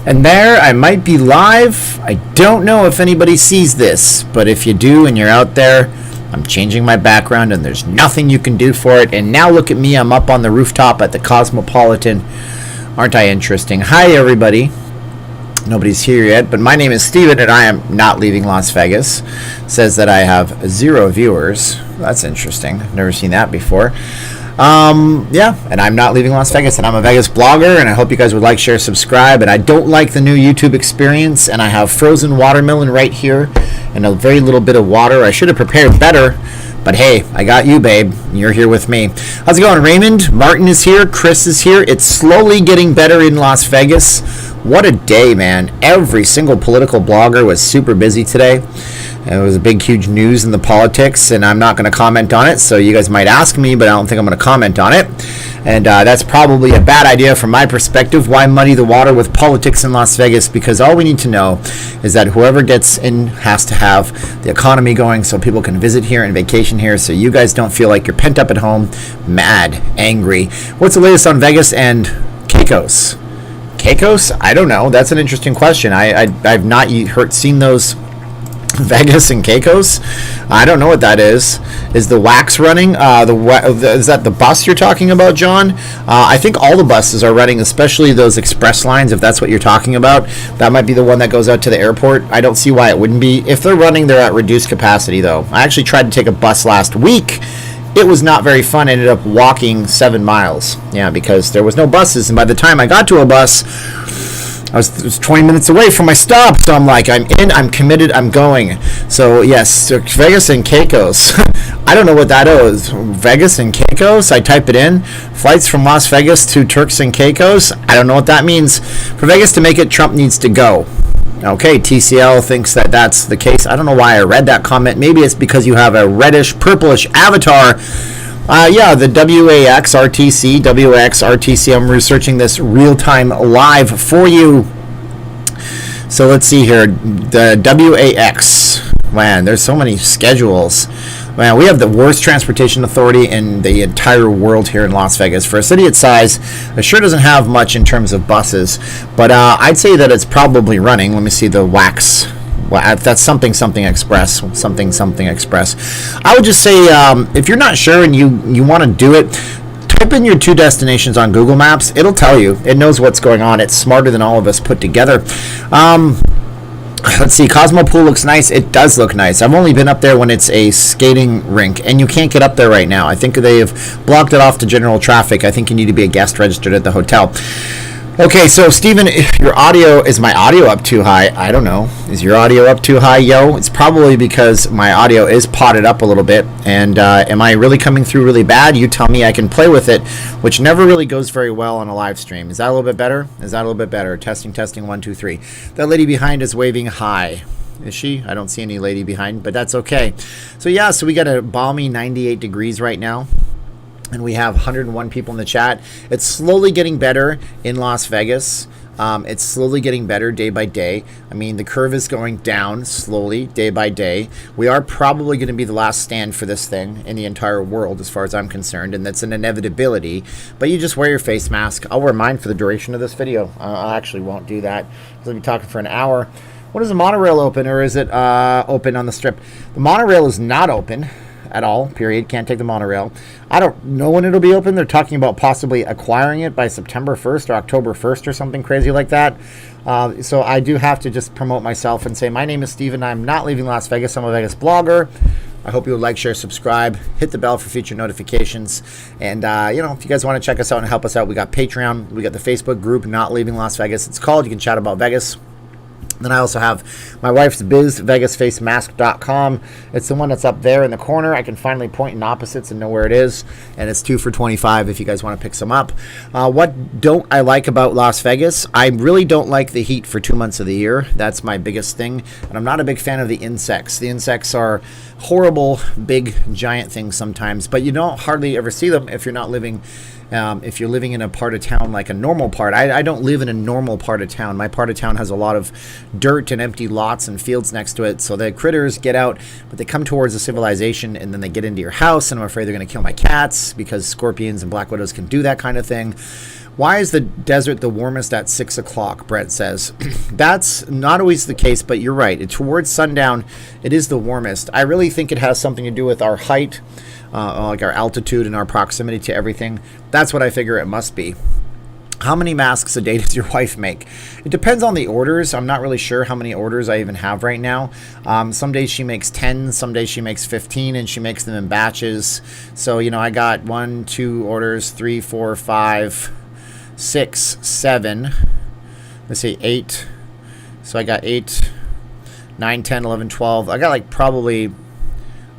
And there, I might be live. I don't know if anybody sees this, but if you do and you're out there, I'm changing my background and there's nothing you can do for it. And now look at me, I'm up on the rooftop at the Cosmopolitan. Aren't I interesting? Hi, everybody. Nobody's here yet, but my name is Steven and I am not leaving Las Vegas. It says that I have 0 viewers. That's interesting. I've never seen that before. Yeah, and I'm not leaving Las Vegas, and I'm a Vegas blogger, and I hope you guys would like, share, subscribe. And I don't like the new YouTube experience, and I have frozen watermelon right here and a very little bit of water. I should have prepared better, but hey, I got you, babe. You're here with me. How's it going, Raymond? Martin is here. Chris is here. It's slowly getting better in Las Vegas. What a day, man. Every single political blogger was super busy today. It was a big, huge news in the politics, and I'm not going to comment on it, so you guys might ask me, but I don't think I'm going to comment on it. And that's probably a bad idea from my perspective. Why muddy the water with politics in Las Vegas? Because all we need to know is that whoever gets in has to have the economy going so people can visit here and vacation here, so you guys don't feel like you're pent up at home, mad, angry. What's the latest on Vegas and Caicos? Caicos? I don't know. That's an interesting question. I've not seen those Vegas and Caicos. I don't know what that is. Is the wax running? Is that the bus you're talking about, John? I think all the buses are running, especially those express lines, if that's what you're talking about. That might be the one that goes out to the airport. I don't see why it wouldn't be. If they're running, they're at reduced capacity, though. I actually tried to take a bus last week. It was not very fun. I ended up walking 7 miles. Yeah, because there was no buses. And by the time I got to a bus, I was 20 minutes away from my stop, so I'm like, I'm in, I'm committed, I'm going. So yes, Vegas and Caicos. I don't know what that is. Vegas and Caicos. I type it in. Flights from Las Vegas to Turks and Caicos. I don't know what that means. For Vegas to make it, Trump needs to go. Okay, TCL thinks that that's the case. I don't know why I read that comment. Maybe it's because you have a reddish, purplish avatar. Yeah, the WAX RTC. I'm researching this real-time live for you. So let's see here. The WAX. Man, there's so many schedules. Man, we have the worst transportation authority in the entire world here in Las Vegas. For a city its size, it sure doesn't have much in terms of buses. But I'd say that it's probably running. Let me see the WAX. Well, that's something express. I would just say if you're not sure and you want to do it, type in your 2 destinations on Google Maps. It'll tell you. It knows what's going on. It's smarter than all of us put together. Let's see. Cosmo Pool looks nice. It does look nice. I've only been up there when it's a skating rink, and you can't get up there right now. I think they have blocked it off to general traffic. I think you need to be a guest registered at the hotel. Okay, so Steven, is my audio up too high? I don't know. Is your audio up too high, yo? It's probably because my audio is potted up a little bit. And am I really coming through really bad? You tell me. I can play with it, which never really goes very well on a live stream. Is that a little bit better? Testing, 1, 2, 3. That lady behind is waving hi. Is she? I don't see any lady behind, but that's okay. So yeah, so we got a balmy 98 degrees right now. And we have 101 people in the chat. It's slowly getting better in Las Vegas. It's slowly getting better day by day. I mean, the curve is going down slowly day by day. We are probably going to be the last stand for this thing in the entire world as far as I'm concerned, and that's an inevitability. But you just wear your face mask. I'll wear mine for the duration of this video. I actually won't do that because I'll be talking for an hour. When is the monorail open, or is it open on the strip? The monorail is not open at all, period. Can't take the monorail. I don't know when it'll be open. They're talking about possibly acquiring it by September 1st or October 1st or something crazy like that. So I do have to just promote myself and say, my name is Steven. I'm not leaving Las Vegas. I'm a Vegas blogger. I hope you would like, share, subscribe, hit the bell for future notifications. And, if you guys want to check us out and help us out, we got Patreon. We got the Facebook group, Not Leaving Las Vegas. It's called. You can chat about Vegas. Then I also have my wife's biz, vegasfacemask.com. It's the one that's up there in the corner. I can finally point in opposites and know where it is. And it's 2 for $25 if you guys want to pick some up. What don't I like about Las Vegas? I really don't like the heat for 2 months of the year. That's my biggest thing. And I'm not a big fan of the insects. The insects are horrible, big, giant things sometimes. But you don't hardly ever see them if you're not living If you're living in a part of town like a normal part, I don't live in a normal part of town. My part of town has a lot of dirt and empty lots and fields next to it, so the critters get out, but they come towards the civilization, and then they get into your house, and I'm afraid they're going to kill my cats because scorpions and black widows can do that kind of thing. Why is the desert the warmest at 6 o'clock, Brett says. That's not always the case, but you're right. Towards sundown, it is the warmest. I really think it has something to do with our height, like our altitude and our proximity to everything. That's what I figure it must be. How many masks a day does your wife make? It depends on the orders. I'm not really sure how many orders I even have right now. Some days she makes 10, some days she makes 15, and she makes them in batches. So, I got 1, 2 orders, 3, 4, 5, 6, 7, let's see, 8. So I got 8, 9, 10, 11, 12. I got like probably,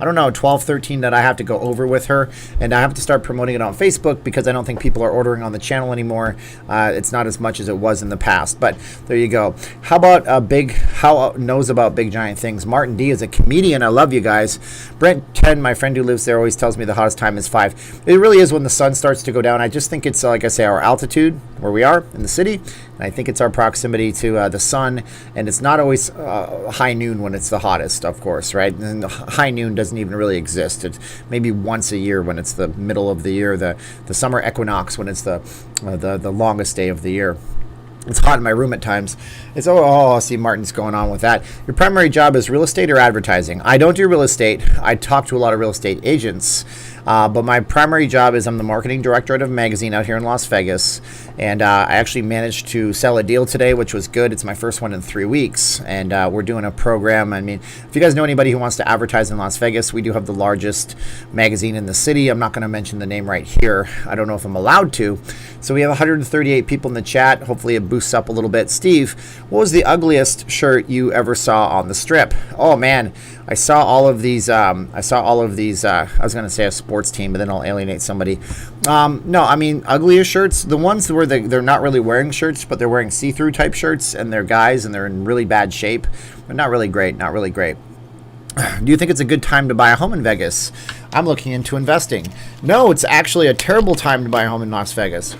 I don't know, 12, 13 that I have to go over with her, and I have to start promoting it on Facebook because I don't think people are ordering on the channel anymore. It's not as much as it was in the past, but there you go. How about how knows about big giant things? Martin D is a comedian. I love you guys. Brent 10, my friend who lives there, always tells me the hottest time is 5. It really is when the sun starts to go down. I just think it's, like I say, our altitude where we are in the city, and I think it's our proximity to the sun, and it's not always high noon when it's the hottest, of course, right? And high noon doesn't even really exist. It's maybe once a year when it's the middle of the year, the summer equinox, when it's the longest day of the year. It's hot in my room at times. It's, I see Martin's going on with that. Your primary job is real estate or advertising? I don't do real estate. I talk to a lot of real estate agents. But my primary job is I'm the marketing director at a magazine out here in Las Vegas. And I actually managed to sell a deal today, which was good. It's my first one in 3 weeks. And we're doing a program. I mean, if you guys know anybody who wants to advertise in Las Vegas, we do have the largest magazine in the city. I'm not going to mention the name right here. I don't know if I'm allowed to. So we have 138 people in the chat. Hopefully it boosts up a little bit. Steve, what was the ugliest shirt you ever saw on the strip? Oh, man. I saw all of these. I was going to say a sports team, but then I'll alienate somebody. No, I mean, ugliest shirts, the ones where they're not really wearing shirts, but they're wearing see-through type shirts, and they're guys, and they're in really bad shape. They're not really great, not really great. Do you think it's a good time to buy a home in Vegas? I'm looking into investing. No, it's actually a terrible time to buy a home in Las Vegas.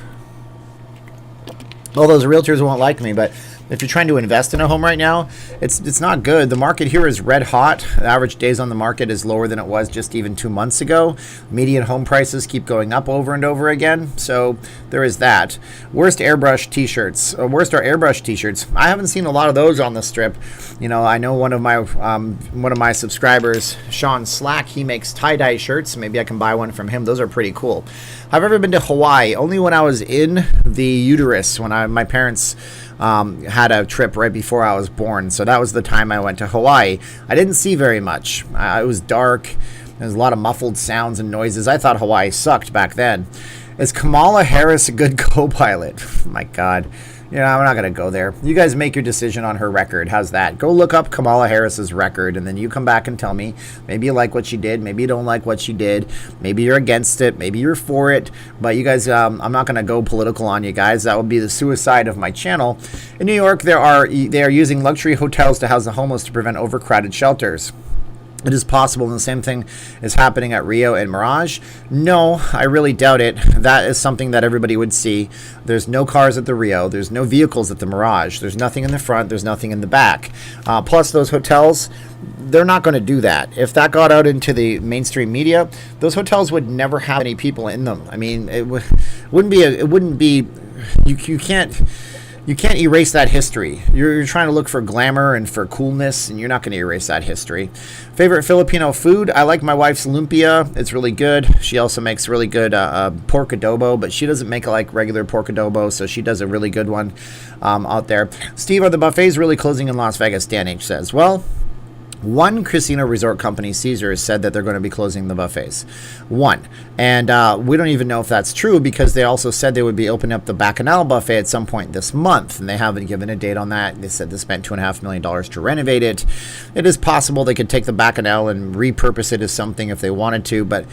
All those realtors won't like me, but if you're trying to invest in a home right now, it's not good. The market here is red hot. The average days on the market is lower than it was just even 2 months ago. Median home prices keep going up over and over again. So there is that. Worst airbrush t-shirts. Worst are airbrush t-shirts. I haven't seen a lot of those on the strip. I know one of my subscribers, Sean Slack, he makes tie-dye shirts. Maybe I can buy one from him. Those are pretty cool. I've ever been to Hawaii. Only when I was in the uterus, when my parents had a trip right before I was born. So that was the time I went to Hawaii. I didn't see very much. It was dark. There was a lot of muffled sounds and noises. I thought Hawaii sucked back then. Is Kamala Harris a good co-pilot? My God. I'm not going to go there. You guys make your decision on her record. How's that? Go look up Kamala Harris's record, and then you come back and tell me. Maybe you like what she did. Maybe you don't like what she did. Maybe you're against it. Maybe you're for it. But you guys, I'm not going to go political on you guys. That would be the suicide of my channel. In New York, they are using luxury hotels to house the homeless to prevent overcrowded shelters. It is possible, and the same thing is happening at Rio and Mirage. No, I really doubt it. That is something that everybody would see. There's no cars at the Rio. There's no vehicles at the Mirage. There's nothing in the front. There's nothing in the back. Plus, those hotels, they're not going to do that. If that got out into the mainstream media, those hotels would never have any people in them. I mean, it wouldn't be. You can't erase that history. You're trying to look for glamour and for coolness, and you're not going to erase that history. Favorite Filipino food? I like my wife's lumpia. It's really good. She also makes really good pork adobo, but she doesn't make like regular pork adobo, so she does a really good one out there. Steve, are the buffets really closing in Las Vegas? Dan H. says. Well, one casino resort company, Caesars, said that they're going to be closing the buffets. One. And we don't even know if that's true because they also said they would be opening up the Bacchanal buffet at some point this month, and they haven't given a date on that. They said they spent $2.5 million to renovate it. It is possible they could take the Bacchanal and repurpose it as something if they wanted to, but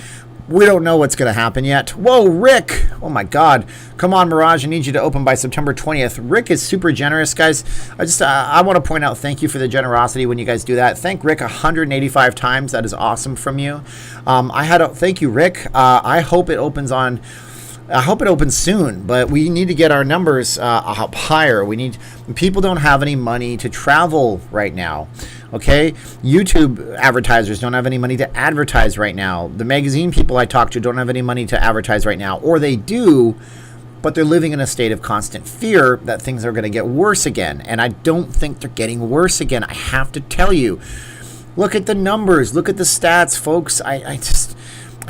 we don't know what's going to happen yet. Whoa, Rick! Oh my God. Come on, Mirage. I need you to open by September 20th. Rick is super generous, guys. I want to point out thank you for the generosity when you guys do that. Thank Rick 185 times. That is awesome from you. Thank you, Rick. I hope it opens on I hope it opens soon, but we need to get our numbers up higher. People don't have any money to travel right now. Okay, YouTube advertisers don't have any money to advertise right now. The magazine people I talk to don't have any money to advertise right now, or they do, but they're living in a state of constant fear that things are going to get worse again. And I don't think they're getting worse again. I have to tell you, look at the numbers, look at the stats, folks. I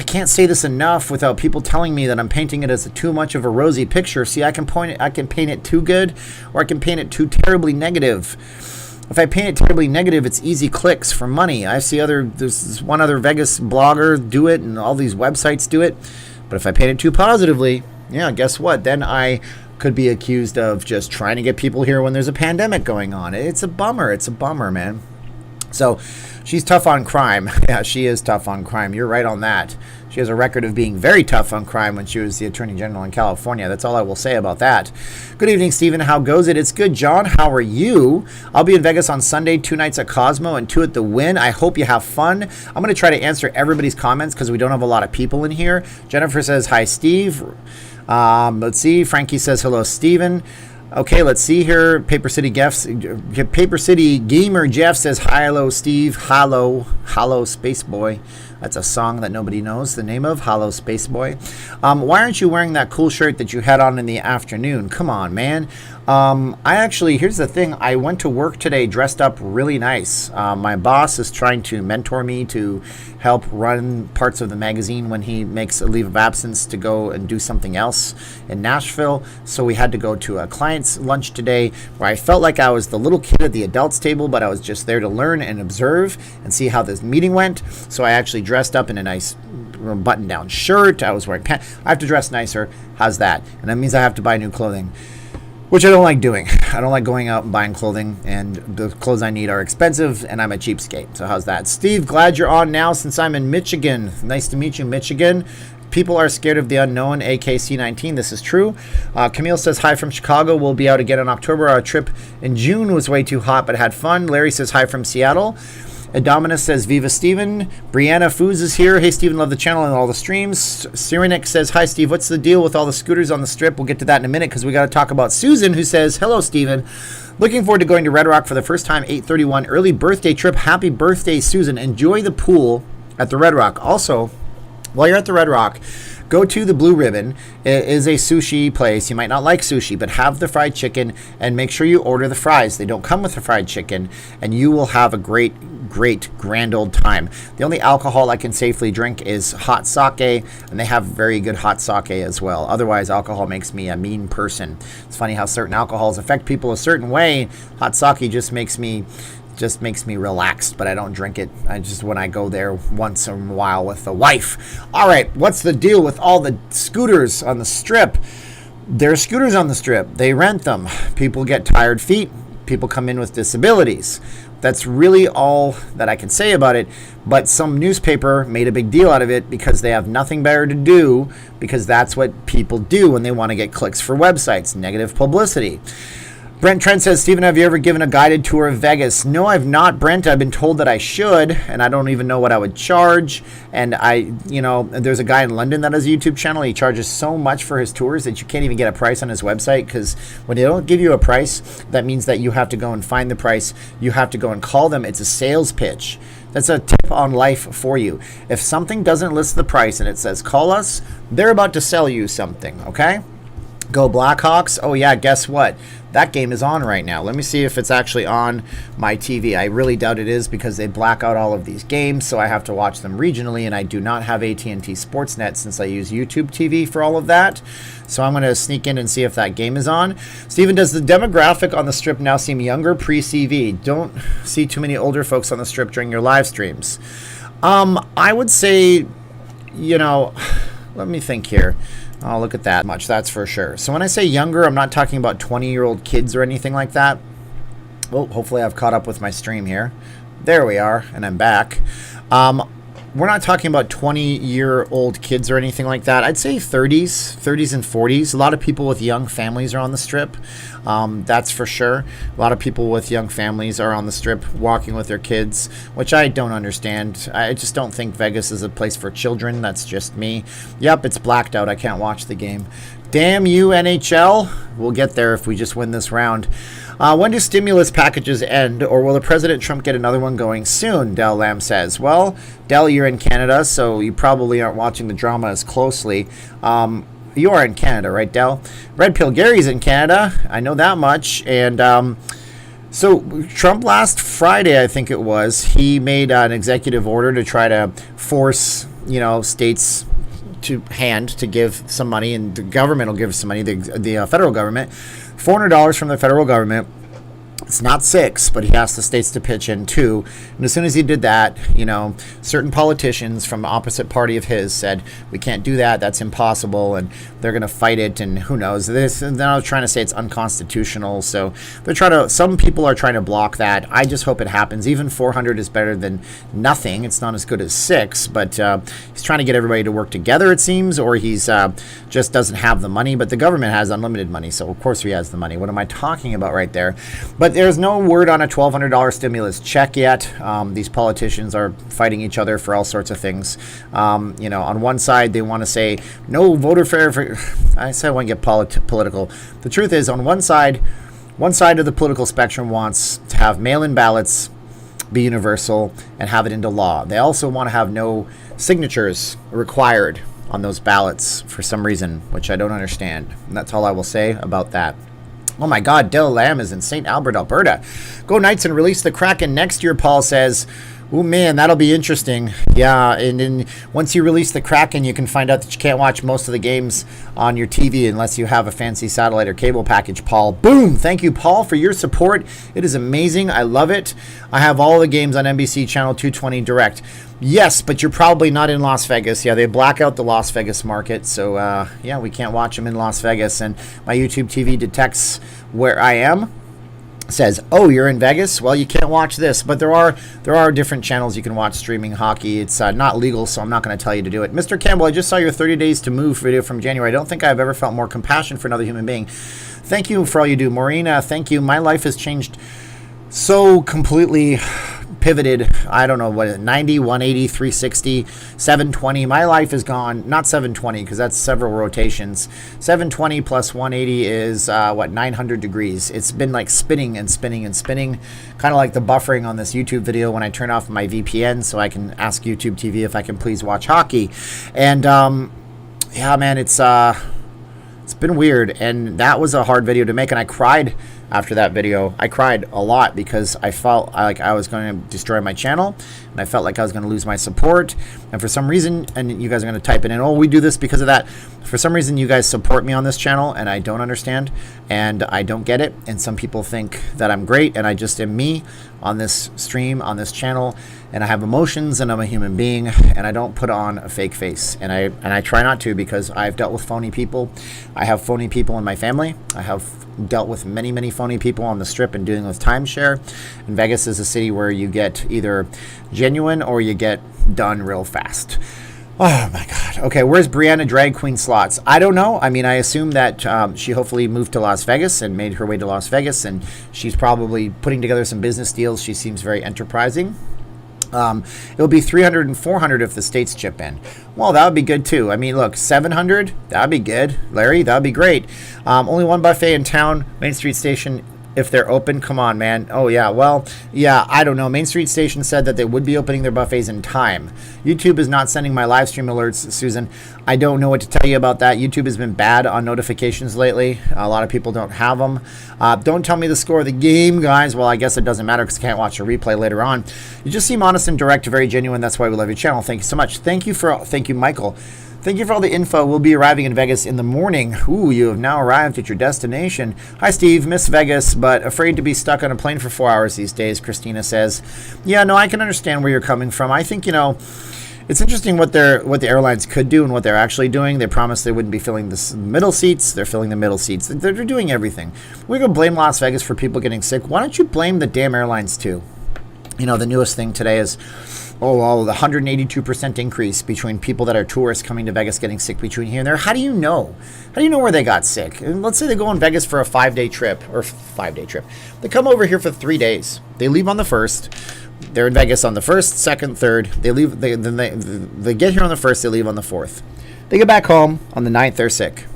can't say this enough without people telling me that I'm painting it as too much of a rosy picture. See, I can paint it too good, or I can paint it too terribly negative. If I paint it terribly negative, it's easy clicks for money. I see there's this one other Vegas blogger do it, and all these websites do it. But if I paint it too positively, yeah, guess what? Then I could be accused of just trying to get people here when there's a pandemic going on. It's a bummer. It's a bummer, man. So she's tough on crime. Yeah, she is tough on crime. You're right on that. She has a record of being very tough on crime when she was the Attorney General in California. That's all I will say about that. Good evening, Steven. How goes it? It's good, John. How are you? I'll be in Vegas on Sunday, 2 nights at Cosmo and 2 at the Wynn. I hope you have fun. I'm going to try to answer everybody's comments because we don't have a lot of people in here. Jennifer says, hi, Steve. Let's see. Frankie says, hello, Steven. Okay, let's see here. Paper City Gamer Jeff says, hi, hello, Steve. Hello, Space Boy. That's a song that nobody knows the name of. Hello, Space Boy. Why aren't you wearing that cool shirt that you had on in the afternoon? Come on, man. Here's the thing. I went to work today dressed up really nice. My boss is trying to mentor me to help run parts of the magazine when he makes a leave of absence to go and do something else in Nashville. So we had to go to a client's lunch today where I felt like I was the little kid at the adults table, but I was just there to learn and observe and see how this meeting went. So I actually dressed up in a nice button-down shirt. I was wearing pants. I have to dress nicer. How's that? And that means I have to buy new clothing, which I don't like doing. I don't like going out and buying clothing, and the clothes I need are expensive, and I'm a cheapskate. So how's that? Steve, glad you're on now since I'm in Michigan. Nice to meet you, Michigan. People are scared of the unknown, AKC19. This is true. Camille says, hi from Chicago. We'll be out again in October. Our trip in June was way too hot, but had fun. Larry says, hi from Seattle. Adominus says, Viva Steven. Brianna Foos is here. Hey, Steven, love the channel and all the streams. Cyrenik says, hi, Steve. What's the deal with all the scooters on the strip? We'll get to that in a minute because we got to talk about Susan, who says, hello, Steven. Looking forward to going to Red Rock for the first time, 8/31. Early birthday trip. Happy birthday, Susan. Enjoy the pool at the Red Rock. Also, while you're at the Red Rock, go to the Blue Ribbon. It is a sushi place. You might not like sushi, but have the fried chicken and make sure you order the fries. They don't come with the fried chicken, and you will have a great, grand old time. The only alcohol I can safely drink is hot sake, and they have very good hot sake as well. Otherwise, alcohol makes me a mean person. It's funny how certain alcohols affect people a certain way. Hot sake just makes me relaxed, but I don't drink it. When I go there once in a while with the wife. All right, what's the deal with all the scooters on the strip? There are scooters on the strip. They rent them. People get tired feet. People come in with disabilities. That's really all that I can say about it. But some newspaper made a big deal out of it because they have nothing better to do, because that's what people do when they want to get clicks for websites. Negative publicity. Brent Trent says, Steven, have you ever given a guided tour of Vegas? No, I've not, Brent. I've been told that I should, and I don't even know what I would charge. And there's a guy in London that has a YouTube channel. He charges so much for his tours that you can't even get a price on his website, because when they don't give you a price, that means that you have to go and find the price. You have to go and call them. It's a sales pitch. That's a tip on life for you. If something doesn't list the price and it says, call us, they're about to sell you something, okay? Go Blackhawks. Oh, yeah, guess what? That game is on right now. Let me see if it's actually on my TV. I really doubt it is, because they black out all of these games, so I have to watch them regionally, and I do not have AT&T Sportsnet since I use YouTube TV for all of that. So I'm going to sneak in and see if that game is on. Steven, does the demographic on the strip now seem younger pre-CV? Don't see too many older folks on the strip during your live streams. I would say, let me think here. Oh, look at that much. That's for sure. So when I say younger, I'm not talking about 20-year-old kids or anything like that. Well, hopefully I've caught up with my stream here. There we are, and I'm back. we're not talking about 20-year-old kids or anything like that. I'd say 30s and 40s. A lot of people with young families are on the Strip. That's for sure. A lot of people with young families are on the Strip walking with their kids, which I don't understand. I just don't think Vegas is a place for children. That's just me. Yep, it's blacked out. I can't watch the game. Damn you, NHL. We'll get there if we just win this round. When do stimulus packages end, or will the President Trump get another one going soon? Del Lamb says. Well, Del, you're in Canada, so you probably aren't watching the drama as closely. You are in Canada, right, Del? Red Pill Gary's in Canada. I know that much. And so Trump last Friday, I think it was, he made an executive order to try to force, states to give some money, and the government will give some money, the federal government, $400 from the federal government. It's not $6, but he asked the states to pitch in $2. And as soon as he did that, certain politicians from the opposite party of his said, we can't do that. That's impossible. And they're going to fight it. And who knows? They're now trying to say it's unconstitutional. So some people are trying to block that. I just hope it happens. Even 400 is better than nothing. It's not as good as 6, but he's trying to get everybody to work together, it seems, or he's just doesn't have the money. But the government has unlimited money. So of course he has the money. What am I talking about right there? But there's no word on a $1,200 stimulus check yet. These politicians are fighting each other for all sorts of things. On one side, they want to say no voter fair. I said I want to get political. The truth is, on one side of the political spectrum wants to have mail-in ballots be universal and have it into law. They also want to have no signatures required on those ballots for some reason, which I don't understand. And that's all I will say about that. Oh my God, Del Lamb is in St. Albert, Alberta. Go Knights and release the Kraken next year, Paul says. Oh man, that'll be interesting. Yeah, and then once you release the Kraken, you can find out that you can't watch most of the games on your TV unless you have a fancy satellite or cable package, Paul. Boom! Thank you, Paul, for your support. It is amazing. I love it. I have all the games on NBC Channel 220 Direct. Yes, but you're probably not in Las Vegas. Yeah, they black out the Las Vegas market, so we can't watch them in Las Vegas. And my YouTube TV detects where I am. Says, oh, you're in Vegas? Well, you can't watch this. But there are different channels you can watch streaming hockey. It's not legal, so I'm not going to tell you to do it. Mr. Campbell, I just saw your 30 Days to Move video from January. I don't think I've ever felt more compassion for another human being. Thank you for all you do. Maureen, thank you. My life has changed so completely, pivoted. I don't know what is it, 90, 180, 360, 720. My life is gone. Not 720 because that's several rotations. 720 plus 180 is 900 degrees. It's been like spinning and spinning and spinning, kind of like the buffering on this YouTube video when I turn off my VPN so I can ask YouTube TV if I can please watch hockey. And yeah, man, it's been weird, and that was a hard video to make, and I cried after that video. I cried a lot because I felt like I was going to destroy my channel, and I felt like I was going to lose my support. And for some reason, and you guys are going to type it in, oh, we do this because of that. For some reason, you guys support me on this channel, and I don't understand, and I don't get it. And some people think that I'm great, and I just am me on this stream, on this channel, and I have emotions, and I'm a human being, and I don't put on a fake face, and I try not to, because I've dealt with phony people. I have phony people in my family. I have dealt with many phony people on the Strip and dealing with timeshare. And Vegas is a city where you get either genuine or you get done real fast. Oh my God. Okay, where's Brianna Drag Queen Slots? I don't know. I mean, I assume that she hopefully moved to Las Vegas and made her way to Las Vegas, and she's probably putting together some business deals. She seems very enterprising. It'll be 300 and 400 if the states chip in. Well, that would be good too. I mean, look, 700, that'd be good. Larry, that'd be great. Only one buffet in town, Main Street Station. If they're open, come on, man. Oh, yeah. Well, yeah, I don't know. Main Street Station said that they would be opening their buffets in time. YouTube is not sending my live stream alerts, Susan. I don't know what to tell you about that. YouTube has been bad on notifications lately. A lot of people don't have them. Don't tell me the score of the game, guys. Well, I guess it doesn't matter because I can't watch a replay later on. You just seem honest and direct, very genuine. That's why we love your channel. Thank you so much. Thank you, Michael. Thank you for all the info. We'll be arriving in Vegas in the morning. Ooh, you have now arrived at your destination. Hi, Steve. Miss Vegas, but afraid to be stuck on a plane for 4 hours these days, Christina says. Yeah, no, I can understand where you're coming from. I think, it's interesting what the airlines could do and what they're actually doing. They promised they wouldn't be filling the middle seats. They're filling the middle seats. They're doing everything. We're going to blame Las Vegas for people getting sick. Why don't you blame the damn airlines, too? The newest thing today is Oh, the 182% increase between people that are tourists coming to Vegas getting sick between here and there. How do you know? How do you know where they got sick? And let's say they go in Vegas for a 5-day trip, or 5-day trip. They come over here for 3 days. They leave on the 1st. They're in Vegas on the 1st, 2nd, 3rd. They leave. They get here on the 1st. They leave on the 4th. They get back home on the 9th. They're sick.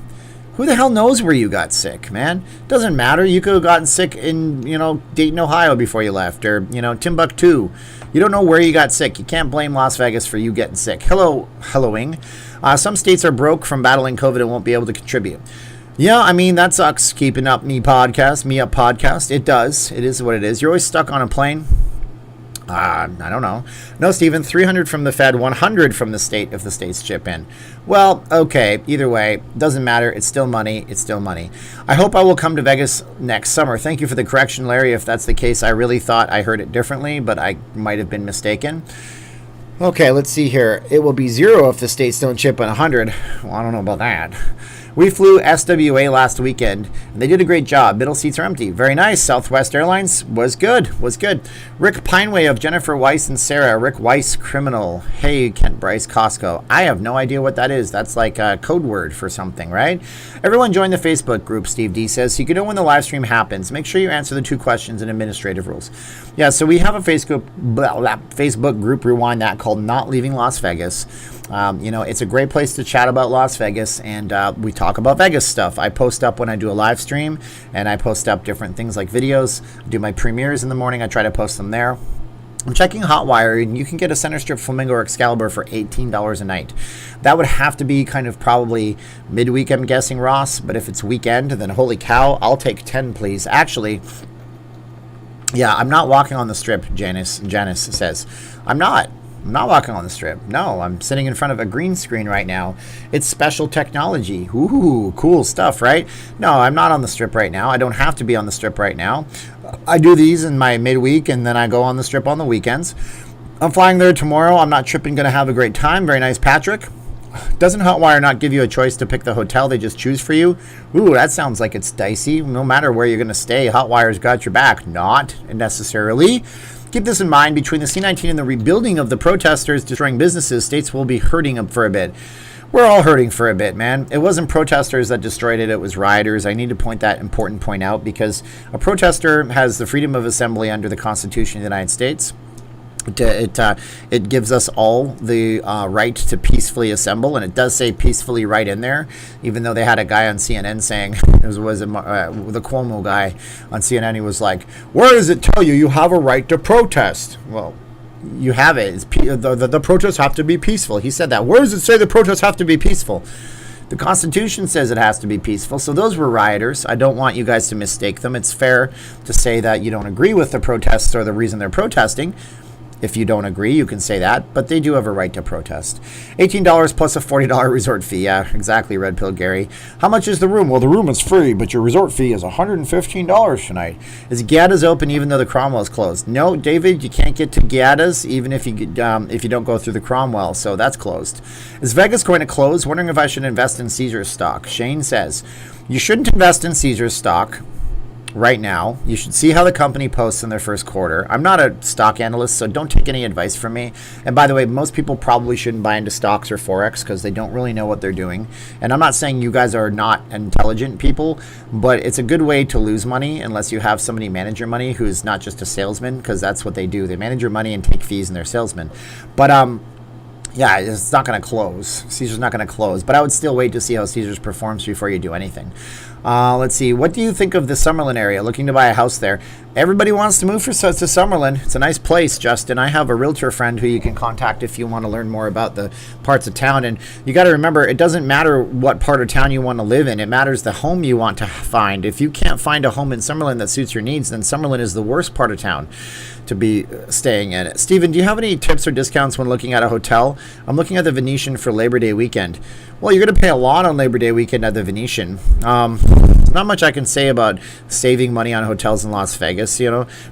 Who the hell knows where you got sick, man? Doesn't matter. You could have gotten sick in, Dayton, Ohio before you left, or, Timbuktu. You don't know where you got sick. You can't blame Las Vegas for you getting sick. Helloing. Some states are broke from battling COVID and won't be able to contribute. Yeah, I mean, that sucks. Keeping up me up podcast. It does. It is what it is. You're always stuck on a plane. I don't know. No, Steven, 300 from the Fed, 100 from the state if the states chip in. Well, okay, either way, doesn't matter. It's still money. It's still money. I hope I will come to Vegas next summer. Thank you for the correction, Larry. If that's the case, I really thought I heard it differently, but I might have been mistaken. Okay, let's see here. It will be 0 if the states don't chip in 100. Well, I don't know about that. We flew SWA last weekend, and they did a great job. Middle seats are empty. Very nice. Southwest Airlines was good. Rick Pineway of Jennifer Weiss and Sarah. Rick Weiss, criminal. Hey, Kent Bryce, Costco. I have no idea what that is. That's like a code word for something, right? Everyone join the Facebook group, Steve D says, so you can know when the live stream happens. Make sure you answer the 2 questions and administrative rules. Yeah, so we have a Facebook group, rewind that, called Not Leaving Las Vegas. It's a great place to chat about Las Vegas, and we talk about Vegas stuff. I post up when I do a live stream, and I post up different things like videos. I do my premieres in the morning. I try to post them there. I'm checking Hotwire, and you can get a Center Strip Flamingo or Excalibur for $18 a night. That would have to be kind of probably midweek, I'm guessing, Ross. But if it's weekend, then holy cow, I'll take 10, please. Actually, yeah, I'm not walking on the Strip, Janice says. I'm not walking on the Strip. No, I'm sitting in front of a green screen right now. It's special technology. Ooh, cool stuff, right? No, I'm not on the Strip right now. I don't have to be on the Strip right now. I do these in my midweek, and then I go on the Strip on the weekends. I'm flying there tomorrow. I'm not tripping. Going to have a great time. Very nice, Patrick. Doesn't Hotwire not give you a choice to pick the hotel? They just choose for you? Ooh, that sounds like it's dicey. No matter where you're going to stay, Hotwire's got your back. Not necessarily. Keep this in mind. Between the C-19 and the rebuilding of the protesters destroying businesses, states will be hurting for a bit. We're all hurting for a bit, man. It wasn't protesters that destroyed it. It was rioters. I need to point that important point out because a protester has the freedom of assembly under the Constitution of the United States. It gives us all the right to peacefully assemble, and it does say peacefully right in there, even though they had a guy on CNN saying, the Cuomo guy on CNN, he was like, where does it tell you have a right to protest? Well, you have it. The protests have to be peaceful. He said that. Where does it say the protests have to be peaceful? The Constitution says it has to be peaceful, so those were rioters. I don't want you guys to mistake them. It's fair to say that you don't agree with the protests or the reason they're protesting. If you don't agree, you can say that, but they do have a right to protest. $18 plus a $40 resort fee. Yeah, exactly, Red Pill Gary. How much is the room? Well, the room is free, but your resort fee is $115 tonight. Is Giada's open even though the Cromwell is closed? No, David, you can't get to Giada's even if you don't go through the Cromwell, so that's closed. Is Vegas going to close? Wondering if I should invest in Caesars stock. Shane says, you shouldn't invest in Caesars stock right now. You should see how the company posts in their first quarter. I'm not a stock analyst, so don't take any advice from me. And by the way, most people probably shouldn't buy into stocks or Forex because they don't really know what they're doing. And I'm not saying you guys are not intelligent people, but it's a good way to lose money unless you have somebody manage your money who's not just a salesman, because that's what they do. They manage your money and take fees, and they're salesmen. But yeah, it's not going to close. Caesar's not going to close, but I would still wait to see how Caesar's performs before you do anything. Let's see. What do you think of the Summerlin area? Looking to buy a house there. Everybody wants to move to Summerlin. It's a nice place, Justin. I have a realtor friend who you can contact if you want to learn more about the parts of town. And you got to remember, it doesn't matter what part of town you want to live in. It matters the home you want to find. If you can't find a home in Summerlin that suits your needs, then Summerlin is the worst part of town to be staying in. Steven, do you have any tips or discounts when looking at a hotel? I'm looking at the Venetian for Labor Day weekend. Well, you're going to pay a lot on Labor Day weekend at the Venetian. There's not much I can say about saving money on hotels in Las Vegas.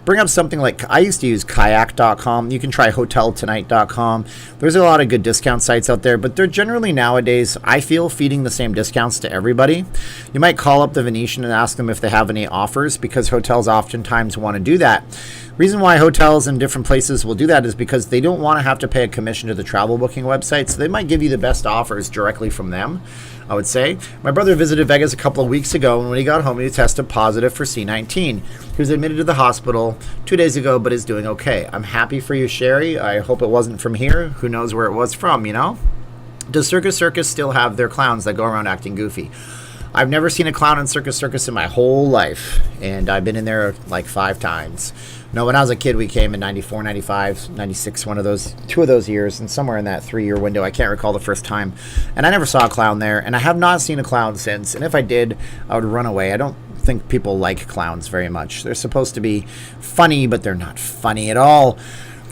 Bring up something like, I used to use kayak.com. You can try hoteltonight.com. There's a lot of good discount sites out there, but they're generally nowadays, I feel, feeding the same discounts to everybody. You might call up the Venetian and ask them if they have any offers, because hotels oftentimes want to do that. Reason why hotels in different places will do that is because they don't want to have to pay a commission to the travel booking website, so they might give you the best offers directly from them, I would say. My brother visited Vegas a couple of weeks ago, and when he got home, he tested positive for C19. He was admitted to the hospital 2 days ago, but is doing okay. I'm happy for you, Sherry. I hope it wasn't from here. Who knows where it was from, Does Circus Circus still have their clowns that go around acting goofy? I've never seen a clown in Circus Circus in my whole life, and I've been in there like 5 times. No, when I was a kid, we came in 94, 95, 96, 2 of those years, and somewhere in that 3-year window. I can't recall the first time. And I never saw a clown there, and I have not seen a clown since. And if I did, I would run away. I don't think people like clowns very much. They're supposed to be funny, but they're not funny at all.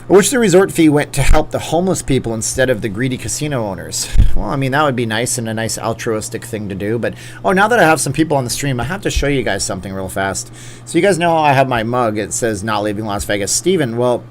I wish the resort fee went to help the homeless people instead of the greedy casino owners. Well, I mean, that would be nice and a nice altruistic thing to do. But, now that I have some people on the stream, I have to show you guys something real fast. So you guys know I have my mug. It says, "Not Leaving Las Vegas, Steven." Well,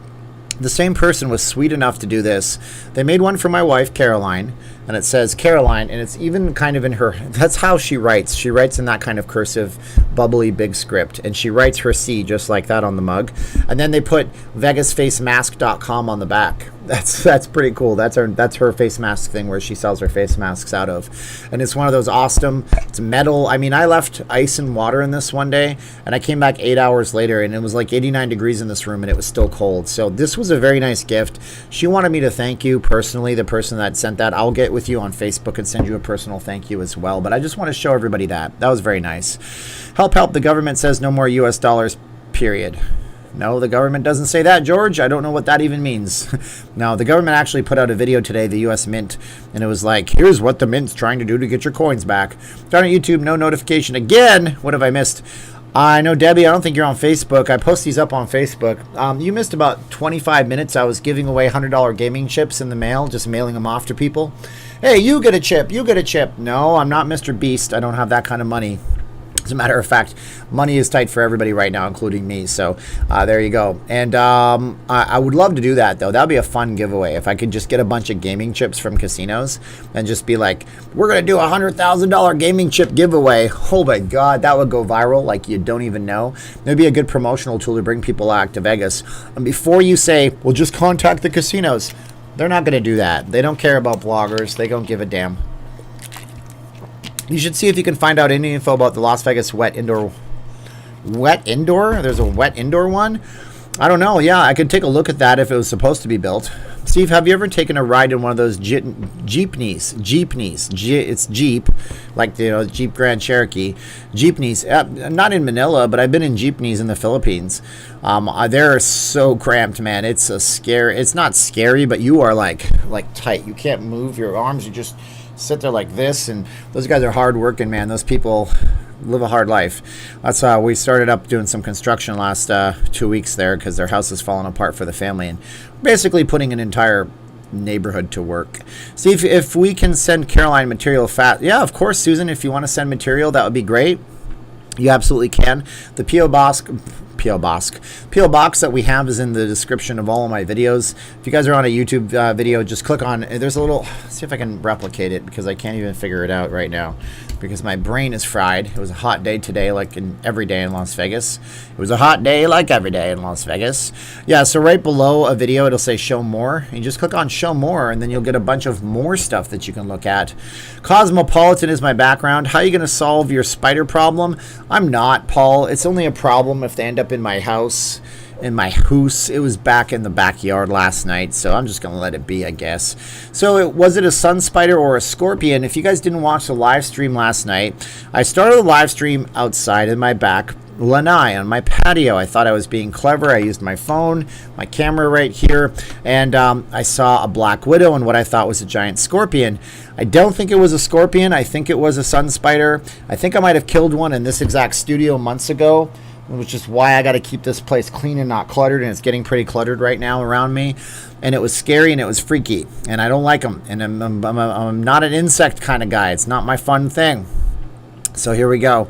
the same person was sweet enough to do this. They made one for my wife, Caroline, and it says Caroline, and it's even kind of in her, that's how she writes. She writes in that kind of cursive, bubbly, big script, and she writes her C just like that on the mug. And then they put vegasfacemask.com on the back. That's pretty cool. That's her face mask thing where she sells her face masks out of. And it's one of those awesome, it's metal. I mean, I left ice and water in this one day, and I came back 8 hours later, and it was like 89 degrees in this room, and it was still cold. So this was a very nice gift. She wanted me to thank you personally, the person that sent that. I'll get with you on Facebook and send you a personal thank you as well. But I just want to show everybody that. That was very nice. Help. The government says no more U.S. dollars, period. No, the government doesn't say that, George. I don't know what that even means. No, the government actually put out a video today, the U.S. Mint, and it was like, here's what the Mint's trying to do to get your coins back. Found on YouTube, no notification. Again, what have I missed? I know, Debbie, I don't think you're on Facebook. I post these up on Facebook. You missed about 25 minutes. I was giving away $100 gaming chips in the mail, just mailing them off to people. Hey, you get a chip. You get a chip. No, I'm not Mr. Beast. I don't have that kind of money. As a matter of fact, money is tight for everybody right now, including me. So there you go. And I would love to do that, though. That would be a fun giveaway. If I could just get a bunch of gaming chips from casinos and just be like, we're going to do a $100,000 gaming chip giveaway. Oh, my God, that would go viral like you don't even know. It would be a good promotional tool to bring people out to Vegas. And before you say, well, just contact the casinos, they're not going to do that. They don't care about bloggers. They don't give a damn. You should see if you can find out any info about the Las Vegas wet indoor. Wet indoor? There's a wet indoor one? I don't know. Yeah, I could take a look at that if it was supposed to be built. Steve, have you ever taken a ride in one of those jeepneys? It's Jeep, like Jeep Grand Cherokee. Jeepneys. Not in Manila, but I've been in jeepneys in the Philippines. They're so cramped, man. It's a scary. It's not scary, but you are like tight. You can't move your arms. You just sit there like this, and those guys are hard working, man. Those people live a hard life. That's we started up doing some construction last 2 weeks there because their house is falling apart for the family, and basically putting an entire neighborhood to work. See if we can send Caroline material fast. Yeah, of course, Susan, if you want to send material, that would be great. You absolutely can. The P.O. box that we have is in the description of all of my videos. If you guys are on a YouTube video, just click on, there's a little, see if I can replicate it because I can't even figure it out right now because my brain is fried. It was a hot day today, like in every day in Las Vegas. It was a hot day like every day in Las Vegas. Yeah, so right below a video, it'll say show more. You just click on show more, and then you'll get a bunch of more stuff that you can look at. Cosmopolitan is my background. How are you going to solve your spider problem? I'm not, Paul. It's only a problem if they end up in my house. In my house. It was back in the backyard last night, so I'm just gonna let it be, I guess. So was it a sun spider or a scorpion? If you guys didn't watch the live stream last night, I started the live stream outside in my back lanai on my patio. I thought I was being clever. I used my phone, my camera right here, and I saw a black widow and what I thought was a giant scorpion. I don't think it was a scorpion. I think it was a sun spider. I think I might have killed one in this exact studio months ago, which is why I got to keep this place clean and not cluttered, and it's getting pretty cluttered right now around me. And it was scary and it was freaky, and I don't like them. And I'm not an insect kind of guy. It's not my fun thing. So here we go.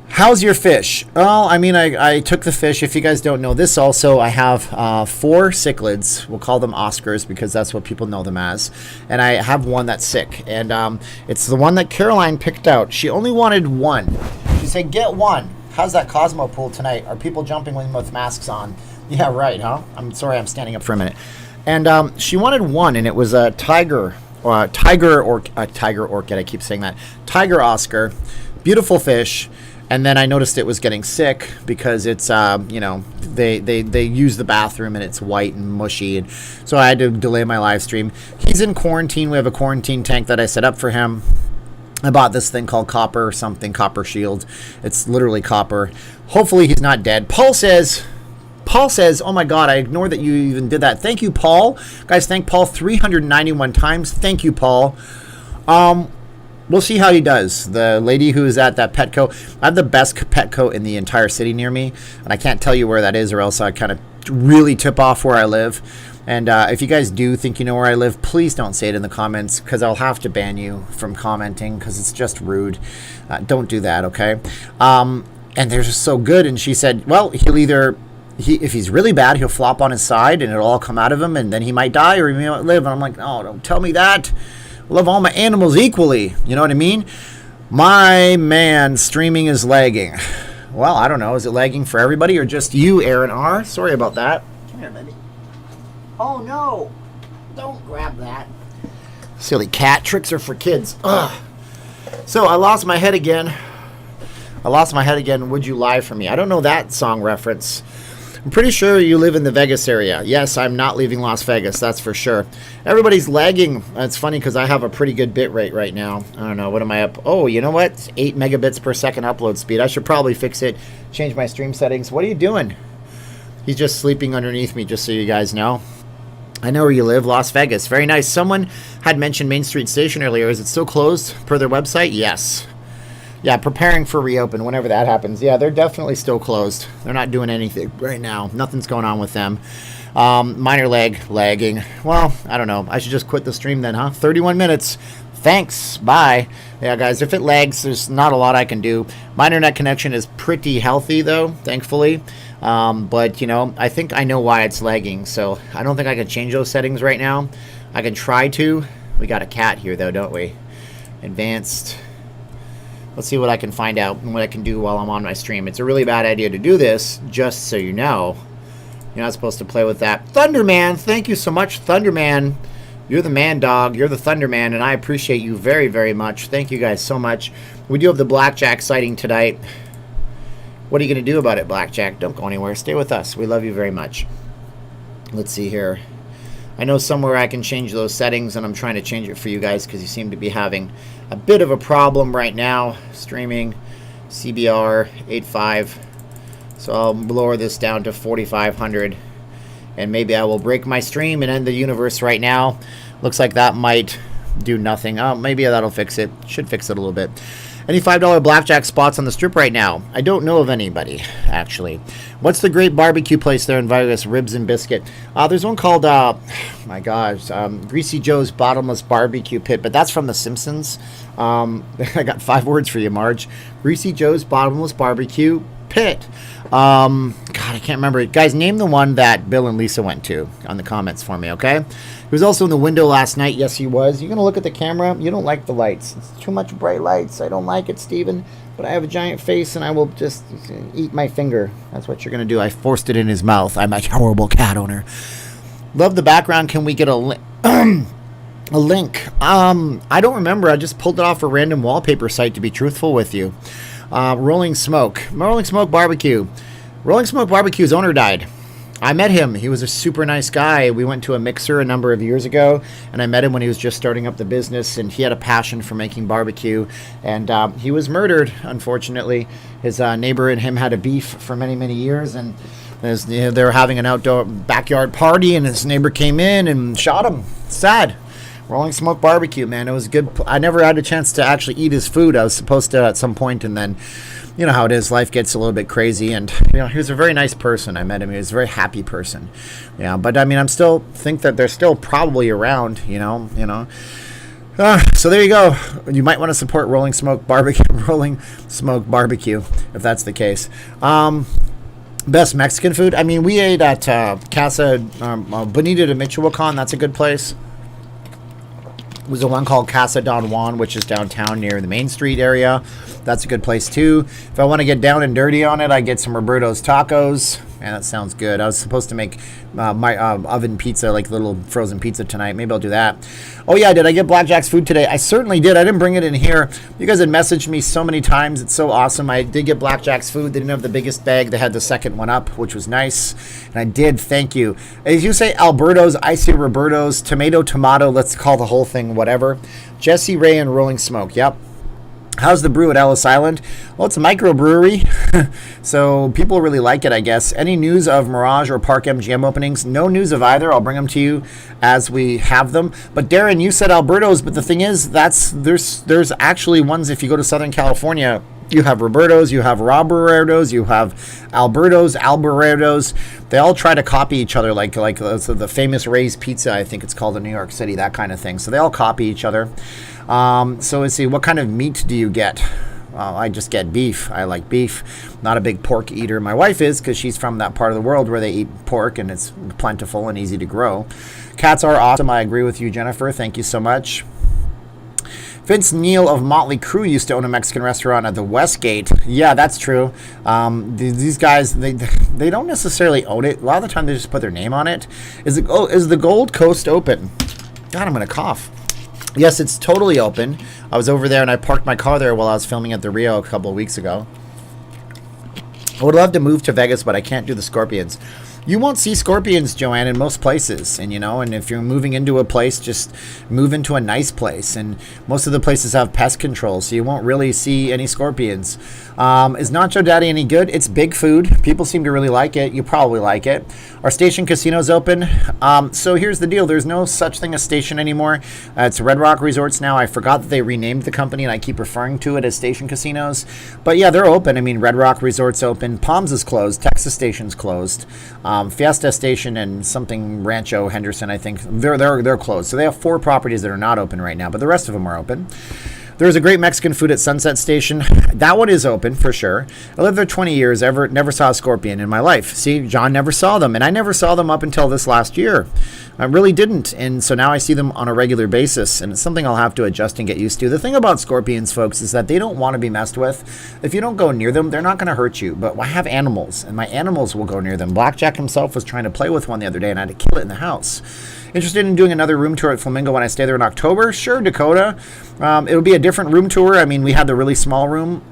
How's your fish? Well, I mean, I took the fish. If you guys don't know this also, I have 4 cichlids. We'll call them Oscars because that's what people know them as. And I have one that's sick. And it's the one that Caroline picked out. She only wanted one. She said, get one. How's that Cosmo pool tonight? Are people jumping with masks on? Yeah, right, huh? I'm sorry, I'm standing up for a minute. And she wanted one, and it was a tiger orchid. I keep saying that. Tiger Oscar. Beautiful fish. And then I noticed it was getting sick because it's, they use the bathroom and it's white and mushy. And so I had to delay my live stream. He's in quarantine. We have a quarantine tank that I set up for him. I bought this thing called Copper Shield. It's literally copper. Hopefully he's not dead. Paul says, oh my God, I ignored that you even did that. Thank you, Paul. Guys, thank Paul 391 times. Thank you, Paul. We'll see how he does. The lady who is at that Petco, I have the best Petco in the entire city near me, and I can't tell you where that is or else I kind of really tip off where I live. And if you guys do think you know where I live, please don't say it in the comments because I'll have to ban you from commenting because it's just rude. Don't do that, okay? And they're just so good. And she said, well, if he's really bad, he'll flop on his side and it'll all come out of him and then he might die or he might live. And I'm like, oh, don't tell me that. I love all my animals equally. You know what I mean? My man, streaming is lagging. Well, I don't know. Is it lagging for everybody or just you, Aaron R? Sorry about that. Come here, baby. Oh, no. Don't grab that. Silly cat. Tricks are for kids. Ugh. So I lost my head again. Would you lie for me? I don't know that song reference. I'm pretty sure you live in the Vegas area. Yes, I'm not leaving Las Vegas, that's for sure. Everybody's lagging. It's funny because I have a pretty good bit rate right now. I don't know, what am I up? Oh, you know what? It's 8 megabits per second upload speed. I should probably fix it, change my stream settings. What are you doing? He's just sleeping underneath me, just so you guys know. I know where you live, Las Vegas. Very nice. Someone had mentioned Main Street Station earlier. Is it still closed per their website? Yes. Yeah, preparing for reopen whenever that happens. Yeah, they're definitely still closed. They're not doing anything right now. Nothing's going on with them. Minor lagging. Well, I don't know. I should just quit the stream then, huh? 31 minutes. Thanks. Bye. Yeah, guys, if it lags, there's not a lot I can do. My internet connection is pretty healthy, though, thankfully. But, I think I know why it's lagging. So I don't think I can change those settings right now. I can try to. We got a cat here, though, don't we? Advanced. Let's see what I can find out and what I can do while I'm on my stream. It's a really bad idea to do this, just so you know. You're not supposed to play with that. Thunderman, thank you so much, Thunderman. You're the man, dog. You're the Thunderman, and I appreciate you very, very much. Thank you guys so much. We do have the Blackjack sighting tonight. What are you going to do about it, Blackjack? Don't go anywhere. Stay with us. We love you very much. Let's see here. I know somewhere I can change those settings, and I'm trying to change it for you guys because you seem to be having a bit of a problem right now. Streaming CBR 8.5. So I'll lower this down to 4,500. And maybe I will break my stream and end the universe right now. Looks like that might do nothing. Oh, maybe that'll fix it. Should fix it a little bit. Any $5 blackjack spots on the strip right now? I don't know of anybody, actually. What's the great barbecue place there in Vegas? Ribs and Biscuit. There's one called, my gosh, Greasy Joe's Bottomless Barbecue Pit, but that's from The Simpsons. I got 5 words for you, Marge. Greasy Joe's Bottomless Barbecue Pit. God, I can't remember. Guys, name the one that Bill and Lisa went to on the comments for me, okay? He was also in the window last night. Yes, he was. You're going to look at the camera. You don't like the lights. It's too much bright lights. I don't like it, Steven. But I have a giant face, and I will just eat my finger. That's what you're going to do. I forced it in his mouth. I'm a horrible cat owner. Love the background. Can we get a link? A link. I don't remember. I just pulled it off a random wallpaper site, to be truthful with you. Rolling Smoke Barbecue. Rolling Smoke Barbecue's owner died. I met him. He was a super nice guy. We went to a mixer a number of years ago, and I met him when he was just starting up the business, and he had a passion for making barbecue, and he was murdered, unfortunately. His neighbor and him had a beef for many, many years, and they were having an outdoor backyard party, and his neighbor came in and shot him. Sad. Rolling Smoke Barbecue, man. It was good. I never had a chance to actually eat his food. I was supposed to at some point, and then, you know how it is. Life gets a little bit crazy, and he was a very nice person. I met him. He was a very happy person. Yeah, but I mean, I'm still think that they're still probably around. So there you go. You might want to support Rolling Smoke Barbecue, Rolling Smoke Barbecue, if that's the case. Best Mexican food. I mean, we ate at Casa Bonita de Michoacan. That's a good place. Was the one called Casa Don Juan, which is downtown near the Main Street area. That's a good place too. If I want to get down and dirty on it, I get some Roberto's tacos. Man, that sounds good. I was supposed to make my oven pizza, like little frozen pizza tonight. Maybe I'll do that. Oh yeah, did I get Blackjack's food today? I certainly did. I didn't bring it in here. You guys had messaged me so many times. It's so awesome. I did get Blackjack's food. They didn't have the biggest bag. They had the second one up, which was nice. And I did. Thank you. As you say, Alberto's, I say Roberto's, tomato. Let's call the whole thing whatever. Jesse Ray and Rolling Smoke. Yep. How's the brew at Ellis Island? Well, it's a microbrewery, so people really like it, I guess. Any news of Mirage or Park MGM openings? No news of either. I'll bring them to you as we have them. But Darren, you said Alberto's, but the thing is, there's actually ones. If you go to Southern California, you have Roberto's, you have Roberto's, you have Alberto's. They all try to copy each other, like so the famous Ray's Pizza, I think it's called in New York City, that kind of thing. So they all copy each other. So let's see, what kind of meat do you get? I just get beef. I like beef. Not a big pork eater. My wife is, because she's from that part of the world where they eat pork and it's plentiful and easy to grow. Cats are awesome. I agree with you, Jennifer. Thank you so much. Vince Neil of Motley Crue used to own a Mexican restaurant at the Westgate. Yeah, that's true. These guys, they don't necessarily own it. A lot of the time they just put their name on it. Is the Gold Coast open? God, I'm going to cough. Yes, it's totally open. I was over there and I parked my car there while I was filming at the Rio a couple of weeks ago. I would love to move to Vegas, but I can't do the scorpions. You won't see scorpions, Joanne, in most places. And, and if you're moving into a place, just move into a nice place. And most of the places have pest control, so you won't really see any scorpions. Is Nacho Daddy any good? It's big food. People seem to really like it. You probably like it. Are Station casinos open? So here's the deal. There's no such thing as Station anymore. It's Red Rock Resorts now. I forgot that they renamed the company, and I keep referring to it as Station Casinos. But yeah, they're open. I mean, Red Rock Resorts open. Palms is closed. Texas Station's closed. Fiesta Station and something Rancho Henderson, I think, they're closed. So they have 4 properties that are not open right now, but the rest of them are open. There's a great Mexican food at Sunset Station. That one is open for sure. I lived there 20 years, never saw a scorpion in my life. See, John never saw them, and I never saw them up until this last year. I really didn't, and so now I see them on a regular basis, and it's something I'll have to adjust and get used to. The thing about scorpions, folks, is that they don't want to be messed with. If you don't go near them, they're not going to hurt you, but I have animals, and my animals will go near them. Blackjack himself was trying to play with one the other day, and I had to kill it in the house. Interested in doing another room tour at Flamingo when I stay there in October? Sure, Dakota. It'll be a different room tour. I mean, we had the really small room.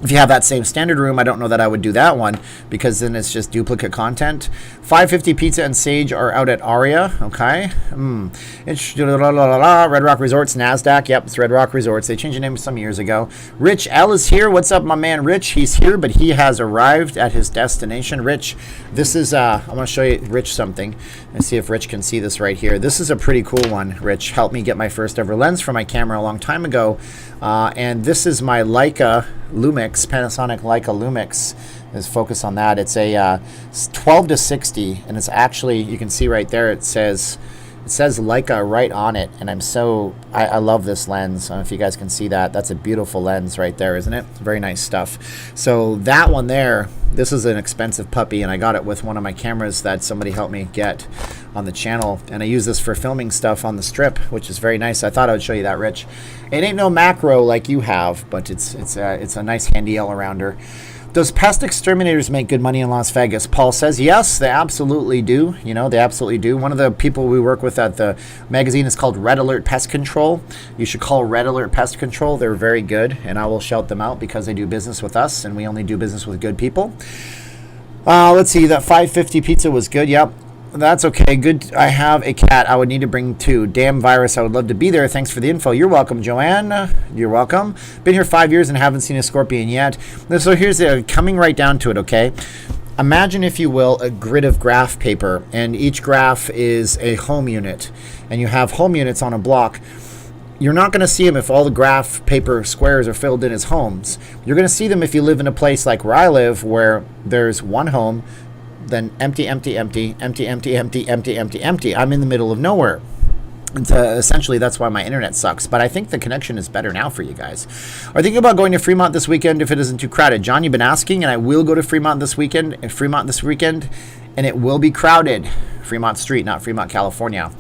If you have that same standard room, I don't know that I would do that one because then it's just duplicate content. 550 Pizza and Sage are out at Aria. Okay. Red Rock Resorts, NASDAQ. Yep, it's Red Rock Resorts. They changed the name some years ago. Rich L is here. What's up, my man Rich? He's here, but he has arrived at his destination. Rich, this is, I want to show you Rich something and see if Rich can see this right here. This is a pretty cool one. Rich helped me get my first ever lens for my camera a long time ago. And this is my Leica Lumix, Panasonic Leica Lumix. Is focus on that. It's a 12 to 60, and it's actually, you can see right there, it says Leica right on it, and I love this lens. I don't know if you guys can see that. That's a beautiful lens right there, isn't it? Very nice stuff. So that one there, this is an expensive puppy, and I got it with one of my cameras that somebody helped me get on the channel, and I use this for filming stuff on the strip, which is very nice. I thought I would show you that, Rich. It ain't no macro like you have, but it's a nice handy all-arounder. Does pest exterminators make good money in Las Vegas? Paul says, yes, they absolutely do. They absolutely do. One of the people we work with at the magazine is called Red Alert Pest Control. You should call Red Alert Pest Control. They're very good, and I will shout them out because they do business with us, and we only do business with good people. Let's see, that 550 pizza was good. Yep. That's okay. Good. I have a cat. I would need to bring 2. Damn virus. I would love to be there. Thanks for the info. You're welcome, Joanne. You're welcome. Been here 5 years and haven't seen a scorpion yet. So here's coming right down to it, okay? Imagine, if you will, a grid of graph paper, and each graph is a home unit, and you have home units on a block. You're not going to see them if all the graph paper squares are filled in as homes. You're going to see them if you live in a place like where I live, where there's one home, then empty, empty, empty, empty, empty, empty, empty, empty, empty. I'm in the middle of nowhere. Essentially, that's why my internet sucks. But I think the connection is better now for you guys. Are thinking about going to Fremont this weekend if it isn't too crowded. John, you've been asking, and I will go to Fremont this weekend. And it will be crowded. Fremont Street, not Fremont, California.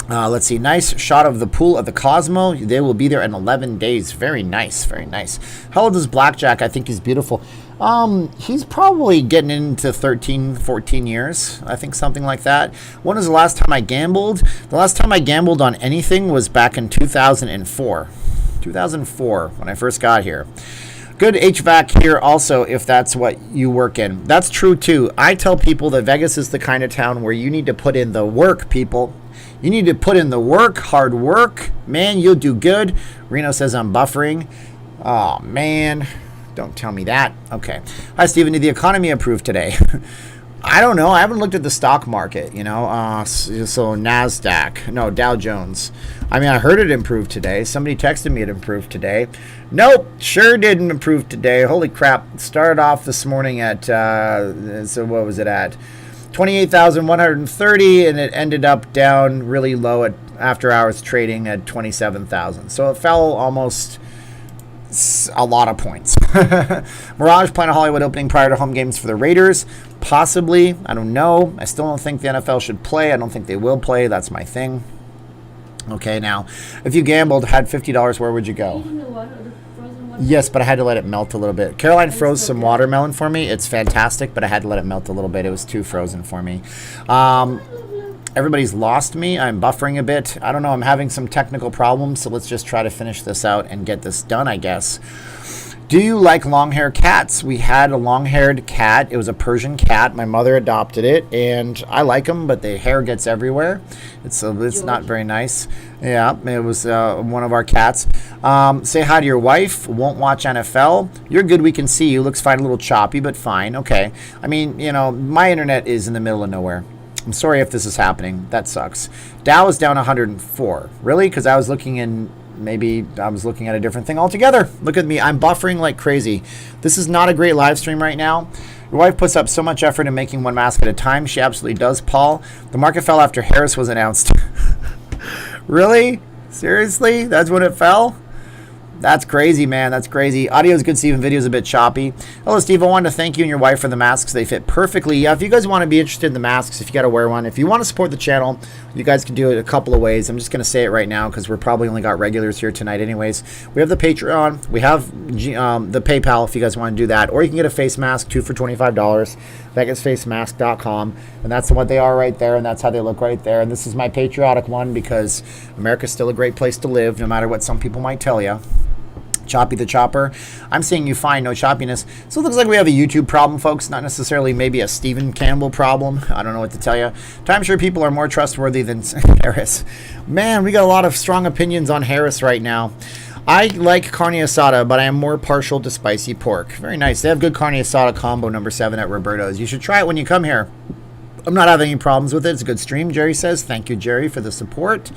Let's see. Nice shot of the pool at the Cosmo. They will be there in 11 days. Very nice. Very nice. How old is Blackjack? I think he's beautiful. He's probably getting into 13, 14 years. I think something like that. When was the last time I gambled? The last time I gambled on anything was back in 2004. 2004, when I first got here. Good HVAC here also, if that's what you work in. That's true, too. I tell people that Vegas is the kind of town where you need to put in the work, people. You need to put in the work, hard work. Man, you'll do good. Reno says I'm buffering. Oh, man. Don't tell me that. Okay. Hi, Steven. Did the economy improve today? I don't know. I haven't looked at the stock market, so NASDAQ. No, Dow Jones. I mean, I heard it improved today. Somebody texted me it improved today. Nope, sure didn't improve today. Holy crap. It started off this morning at, so what was it at? 28,130, and it ended up down really low at after hours trading at 27,000. So it fell almost a lot of points. Mirage Planet Hollywood opening prior to home games for the Raiders. Possibly. I don't know. I still don't think the NFL should play. I don't think they will play. That's my thing. Okay, now, if you gambled, had $50, where would you go? Yes, but I had to let it melt a little bit. Caroline froze some watermelon for me. It's fantastic, but I had to let it melt a little bit. It was too frozen for me. Everybody's lost me. I'm buffering a bit. I don't know. I'm having some technical problems, so let's just try to finish this out and get this done, I guess. Do you like long-haired cats? We had a long-haired cat. It was a Persian cat. My mother adopted it, and I like them, but the hair gets everywhere. It's not very nice. Yeah, it was one of our cats. Say hi to your wife. Won't watch NFL. You're good. We can see you. Looks fine. A little choppy, but fine. Okay. I mean, my internet is in the middle of nowhere. I'm sorry if this is happening. That sucks. Dow is down 104. Really? Because I was looking in... Maybe I was looking at a different thing altogether. Look at me. I'm buffering like crazy. This is not a great live stream right now. Your wife puts up so much effort in making one mask at a time. She absolutely does, Paul. The market fell after Harris was announced. Really? Seriously? That's when it fell? That's crazy, man. That's crazy. Audio is good, Steven. Video is a bit choppy. Hello, Steve. I wanted to thank you and your wife for the masks. They fit perfectly. Yeah, if you guys want to be interested in the masks, if you got to wear one, if you want to support the channel, you guys can do it a couple of ways. I'm just going to say it right now because we're probably only got regulars here tonight anyways. We have the Patreon. We have the PayPal if you guys want to do that. Or you can get a face mask, 2 for $25. VegasFaceMask.com. And that's what they are right there. And that's how they look right there. And this is my patriotic one because America's still a great place to live, no matter what some people might tell you. Choppy the Chopper. I'm seeing you fine, no choppiness. So it looks like we have a YouTube problem, folks, not necessarily maybe a Stephen Campbell problem. I don't know what to tell you. Timeshare people are more trustworthy than Harris. Man, we got a lot of strong opinions on Harris right now. I like carne asada, but I am more partial to spicy pork. Very nice. They have good carne asada combo number 7 at Roberto's. You should try it when you come here. I'm not having any problems with it. It's a good stream, Jerry says. Thank you, Jerry, for the support.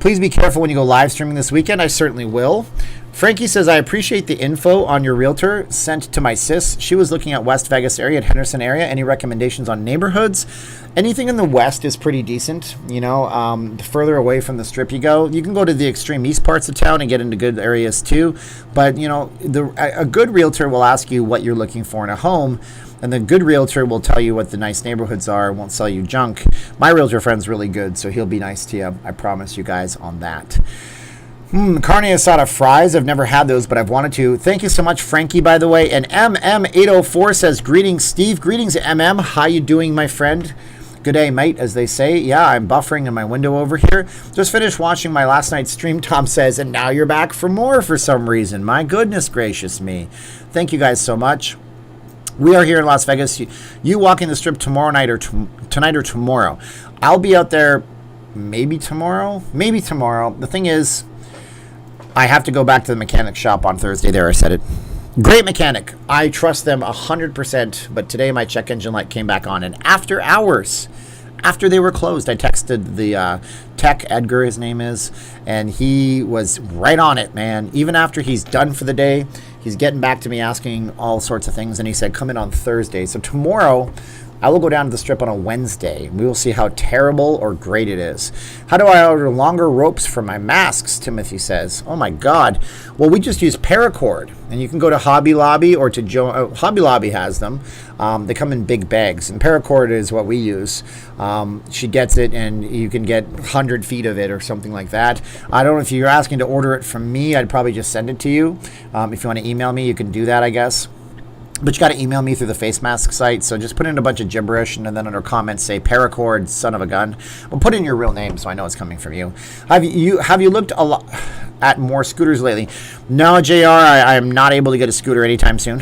Please be careful when you go live streaming this weekend. I certainly will. Frankie says, I appreciate the info on your realtor sent to my sis. She was looking at West Vegas area, at Henderson area. Any recommendations on neighborhoods? Anything in the West is pretty decent. The further away from the strip you go, you can go to the extreme east parts of town and get into good areas too. But, a good realtor will ask you what you're looking for in a home. And the good realtor will tell you what the nice neighborhoods are, won't sell you junk. My realtor friend's really good, so he'll be nice to you. I promise you guys on that. Carne asada fries. I've never had those, but I've wanted to. Thank you so much, Frankie, by the way. And MM804 says, greetings, Steve. Greetings, MM. How you doing, my friend? Good day, mate, as they say. Yeah, I'm buffering in my window over here. Just finished watching my last night's stream, Tom says, and now you're back for more for some reason. My goodness gracious me. Thank you guys so much. We are here in Las Vegas. You walking the strip tomorrow night or tonight or tomorrow. I'll be out there maybe tomorrow. Maybe tomorrow. The thing is, I have to go back to the mechanic shop on Thursday. There, I said it. Great mechanic. I trust them 100%. But today my check engine light came back on. And after hours, after they were closed, I texted the Tech, Edgar his name is, and he was right on it, man. Even after he's done for the day, he's getting back to me asking all sorts of things, and he said come in on Thursday. So tomorrow I will go down to the strip on a Wednesday. We will see how terrible or great it is. How do I order longer ropes for my masks, Timothy says. Oh my God. Well, we just use paracord. And you can go to Hobby Lobby or to Hobby Lobby has them. They come in big bags. And paracord is what we use. She gets it and you can get 100 feet of it or something like that. I don't know if you're asking to order it from me. I'd probably just send it to you. If you want to email me, you can do that, I guess. But you got to email me through the face mask site. So just put in a bunch of gibberish and then under comments say paracord, son of a gun. Well, put in your real name so I know it's coming from you. Have you looked a lot at more scooters lately? No, JR, I am not able to get a scooter anytime soon.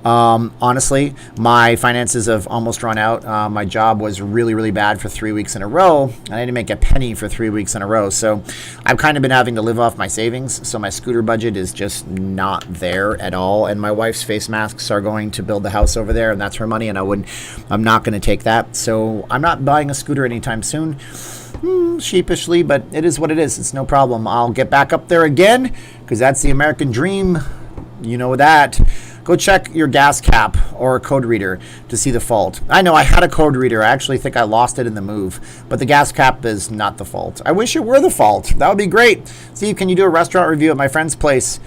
Honestly, my finances have almost run out. My job was really, really bad for 3 weeks in a row, and I didn't make a penny for 3 weeks in a row. So I've kind of been having to live off my savings. So my scooter budget is just not there at all. And my wife's face masks are going to build the house over there, and that's her money, and I'm not going to take that. So I'm not buying a scooter anytime soon. Sheepishly, but it is what it is. It's no problem. I'll get back up there again because that's the American dream. You know that. Go check your gas cap or a code reader to see the fault. I know I had a code reader. I actually think I lost it in the move, but the gas cap is not the fault. I wish it were the fault. That would be great. Steve, can you do a restaurant review at my friend's place,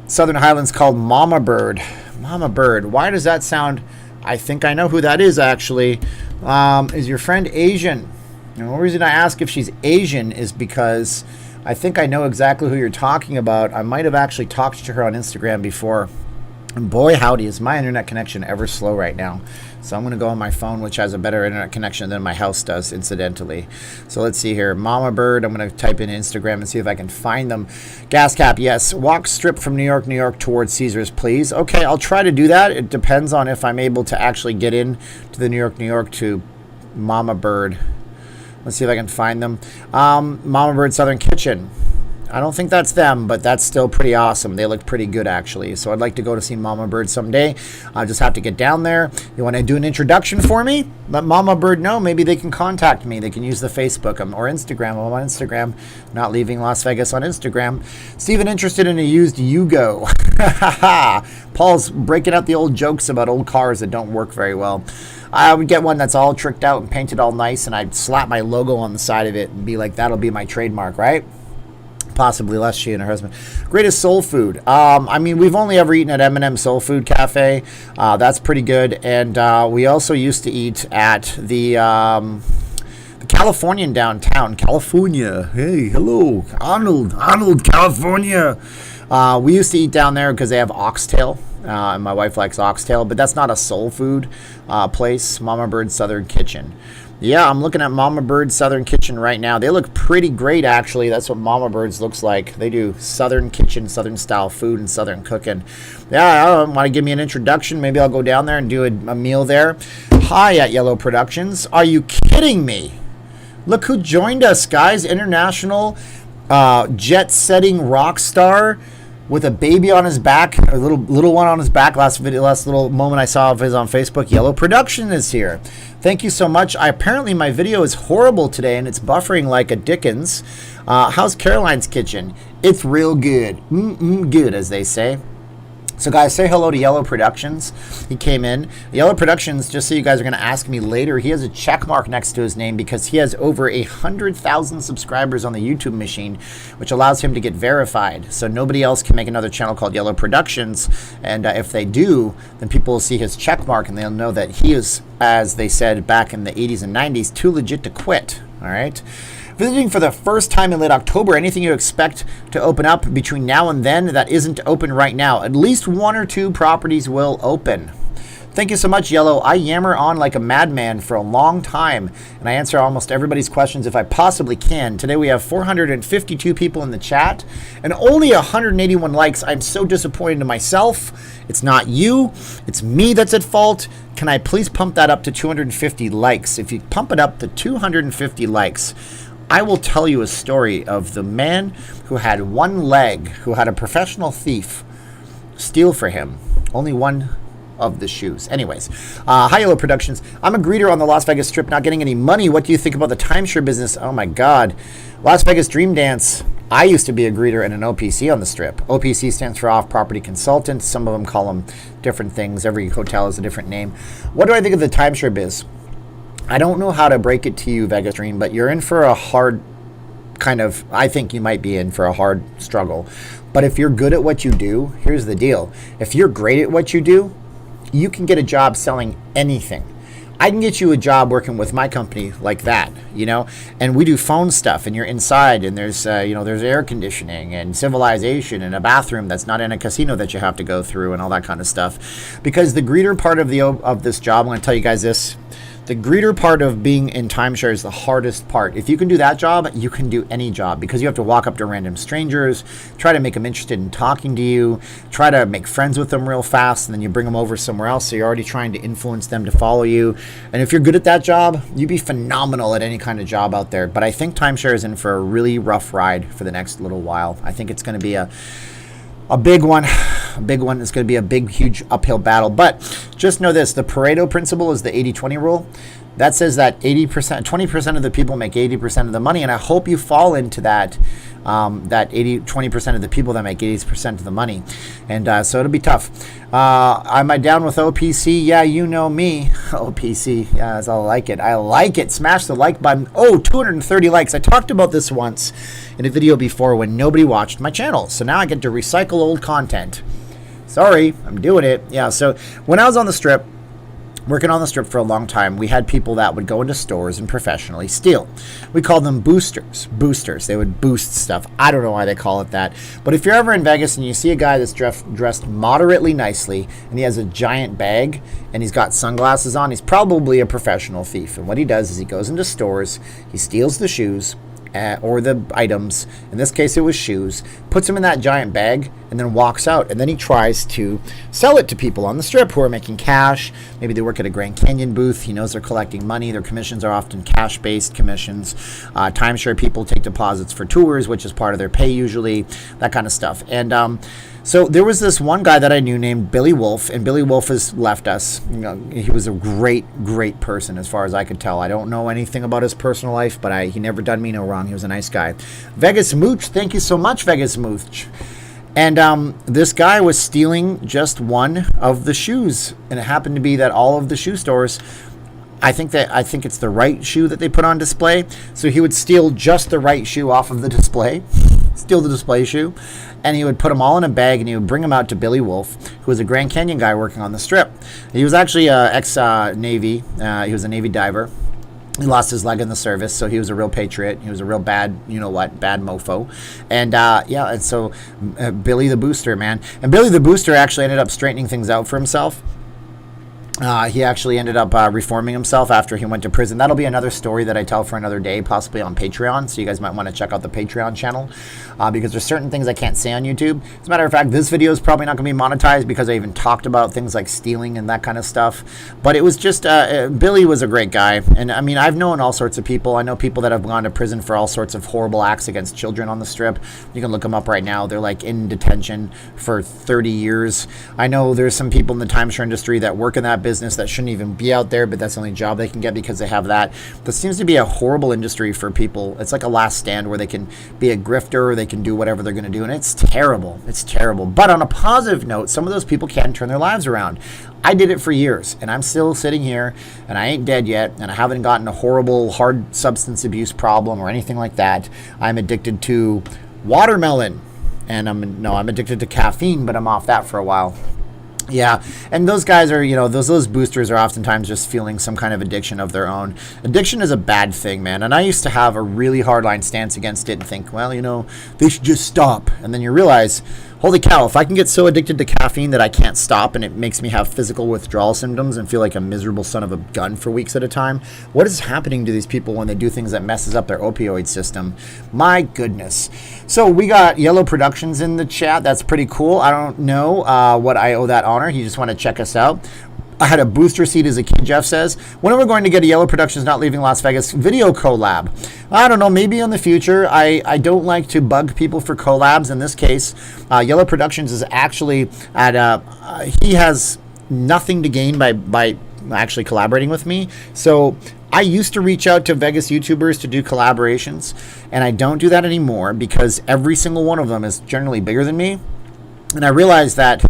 Southern Highlands, called Mama Bird? Mama Bird. Why does that sound? I think I know who that is, actually. Is your friend Asian? And the reason I ask if she's Asian is because I think I know exactly who you're talking about. I might have actually talked to her on Instagram before. And boy, howdy, is my internet connection ever slow right now. So I'm going to go on my phone, which has a better internet connection than my house does, incidentally. So let's see here. Mama Bird, I'm going to type in Instagram and see if I can find them. Gas cap, yes. Walk strip from New York towards Caesars, please. Okay, I'll try to do that. It depends on if I'm able to actually get in to the New York to Mama Bird. Let's see if I can find them. Mama Bird Southern Kitchen. I don't think that's them, but that's still pretty awesome. They look pretty good, actually. So I'd like to go to see Mama Bird someday. I'll just have to get down there. You want to do an introduction for me? Let Mama Bird know. Maybe they can contact me. They can use the Facebook or Instagram. I'm on Instagram. Not leaving Las Vegas on Instagram. Steven interested in a used Yugo. Paul's breaking out the old jokes about old cars that don't work very well. I would get one that's all tricked out and painted all nice, and I'd slap my logo on the side of it and be like, that'll be my trademark, right? Possibly less, she and her husband. Greatest soul food. I mean, we've only ever eaten at M&M Soul Food Cafe. That's pretty good. And we also used to eat at the Californian downtown. California. Hey, hello. Arnold, California. We used to eat down there because they have oxtail. And my wife likes oxtail, but that's not a soul food place. Mama Bird Southern Kitchen. Yeah, I'm looking at Mama Bird's Southern Kitchen right now. They look pretty great, actually. That's what Mama Bird's looks like. They do Southern kitchen, Southern style food, and Southern cooking. Yeah, I want to give me an introduction. Maybe I'll go down there and do a meal there. Hi at Yellow Productions. Are you kidding me? Look who joined us, guys. International jet-setting rock star with a baby on his back, a little one on his back. Last little moment I saw of his on Facebook. Yellow Production is here. Thank you so much. Apparently my video is horrible today and it's buffering like a Dickens. How's Caroline's Kitchen? It's real good. Good, as they say. So guys, say hello to Yellow Productions. He came in. Yellow Productions, just so you guys are going to ask me later, he has a check mark next to his name because he has over 100,000 subscribers on the YouTube machine, which allows him to get verified. So nobody else can make another channel called Yellow Productions. And if they do, then people will see his check mark and they'll know that he is, as they said back in the 80s and 90s, too legit to quit. All right. Visiting for the first time in late October, anything you expect to open up between now and then that isn't open right now? At least 1 or 2 properties will open. Thank you so much, Yellow. I yammer on like a madman for a long time, and I answer almost everybody's questions if I possibly can. Today we have 452 people in the chat and only 181 likes. I'm so disappointed in myself. It's not you. It's me that's at fault. Can I please pump that up to 250 likes? If you pump it up to 250 likes, I will tell you a story of the man who had one leg, who had a professional thief steal for him. Only one of the shoes. Anyways, High Yellow Productions. I'm a greeter on the Las Vegas Strip, not getting any money. What do you think about the timeshare business? Oh my God. Las Vegas Dream Dance. I used to be a greeter and an OPC on the Strip. OPC stands for Off Property Consultant. Some of them call them different things. Every hotel has a different name. What do I think of the timeshare biz? I don't know how to break it to you, Vegas Dream, but you're in for a hard I think you might be in for a hard struggle. But if you're good at what you do, here's the deal. If you're great at what you do, you can get a job selling anything. I can get you a job working with my company like that, and we do phone stuff, and you're inside, and there's air conditioning and civilization and a bathroom that's not in a casino that you have to go through and all that kind of stuff. Because the greeter part of this job, I'm going to tell you guys this. The greeter part of being in timeshare is the hardest part. If you can do that job, you can do any job, because you have to walk up to random strangers, try to make them interested in talking to you, try to make friends with them real fast, and then you bring them over somewhere else, so you're already trying to influence them to follow you. And if you're good at that job, you'd be phenomenal at any kind of job out there. But I think timeshare is in for a really rough ride for the next little while. I think it's going to be a big one. It's going to be a big, huge uphill battle. But just know this, the Pareto principle is the 80-20 rule. That says that 20% of the people make 80% of the money, and I hope you fall into that 20% of the people that make 80% of the money. And so it'll be tough. Am I down with OPC? Yeah, you know me. OPC, yeah, I like it. I like it. Smash the like button. Oh, 230 likes. I talked about this once in a video before when nobody watched my channel. So now I get to recycle old content. Sorry, I'm doing it. Yeah, so when I was on the Strip, working on the Strip for a long time, we had people that would go into stores and professionally steal. We called them boosters. They would boost stuff. I don't know why they call it that. But if you're ever in Vegas and you see a guy that's dressed moderately nicely and he has a giant bag and he's got sunglasses on, he's probably a professional thief. And what he does is he goes into stores, he steals the shoes, or the items, in this case it was shoes, puts them in that giant bag, and then walks out. And then he tries to sell it to people on the Strip who are making cash. Maybe they work at a Grand Canyon booth. He knows they're collecting money. Their commissions are often cash-based commissions. Timeshare people take deposits for tours, which is part of their pay usually, that kind of stuff. And so there was this one guy that I knew named Billy Wolf, and Billy Wolf has left us. He was a great, great person as far as I could tell. I don't know anything about his personal life, but he never done me no wrong. He was a nice guy. Vegas Mooch, thank you so much, Vegas Mooch. And this guy was stealing just one of the shoes, and it happened to be that all of the shoe stores, I think it's the right shoe that they put on display. So he would steal just the right shoe off of the display, steal the display shoe, and he would put them all in a bag, and he would bring them out to Billy Wolf, who was a Grand Canyon guy working on the Strip. He was actually ex-Navy. He was a Navy diver. He lost his leg in the service, so he was a real patriot. He was a real bad mofo. And so Billy the Booster, man. And Billy the Booster actually ended up straightening things out for himself. He actually ended up reforming himself after he went to prison. That'll be another story that I tell for another day, possibly on Patreon. So you guys might want to check out the Patreon channel because there's certain things I can't say on YouTube. As a matter of fact, this video is probably not going to be monetized because I even talked about things like stealing and that kind of stuff. But it was just, Billy was a great guy. And I mean, I've known all sorts of people. I know people that have gone to prison for all sorts of horrible acts against children on the Strip. You can look them up right now. They're like in detention for 30 years. I know there's some people in the timeshare industry that work in that business that shouldn't even be out there, but that's the only job they can get because they have that. That seems to be a horrible industry for people. It's like a last stand where they can be a grifter, or they can do whatever they're going to do, and it's terrible. It's terrible. But on a positive note, some of those people can turn their lives around. I did it for years, and I'm still sitting here, and I ain't dead yet, and I haven't gotten a horrible, hard substance abuse problem or anything like that. I'm addicted to watermelon, and I'm addicted to caffeine, but I'm off that for a while. Yeah, and those guys are, those boosters are oftentimes just feeling some kind of addiction of their own. Addiction is a bad thing, man, and I used to have a really hardline stance against it and think, well, they should just stop. And then you realize, holy cow, if I can get so addicted to caffeine that I can't stop and it makes me have physical withdrawal symptoms and feel like a miserable son of a gun for weeks at a time, what is happening to these people when they do things that messes up their opioid system? My goodness. So we got Yellow Productions in the chat. That's pretty cool. I don't know what I owe that honor. You just want to check us out. I had a booster seat as a kid, Jeff says. When are we going to get a Yellow Productions Not Leaving Las Vegas video collab? I don't know, maybe in the future. I don't like to bug people for collabs. In this case, Yellow Productions is actually at, he has nothing to gain by actually collaborating with me. So I used to reach out to Vegas YouTubers to do collaborations, and I don't do that anymore because every single one of them is generally bigger than me. And I realized that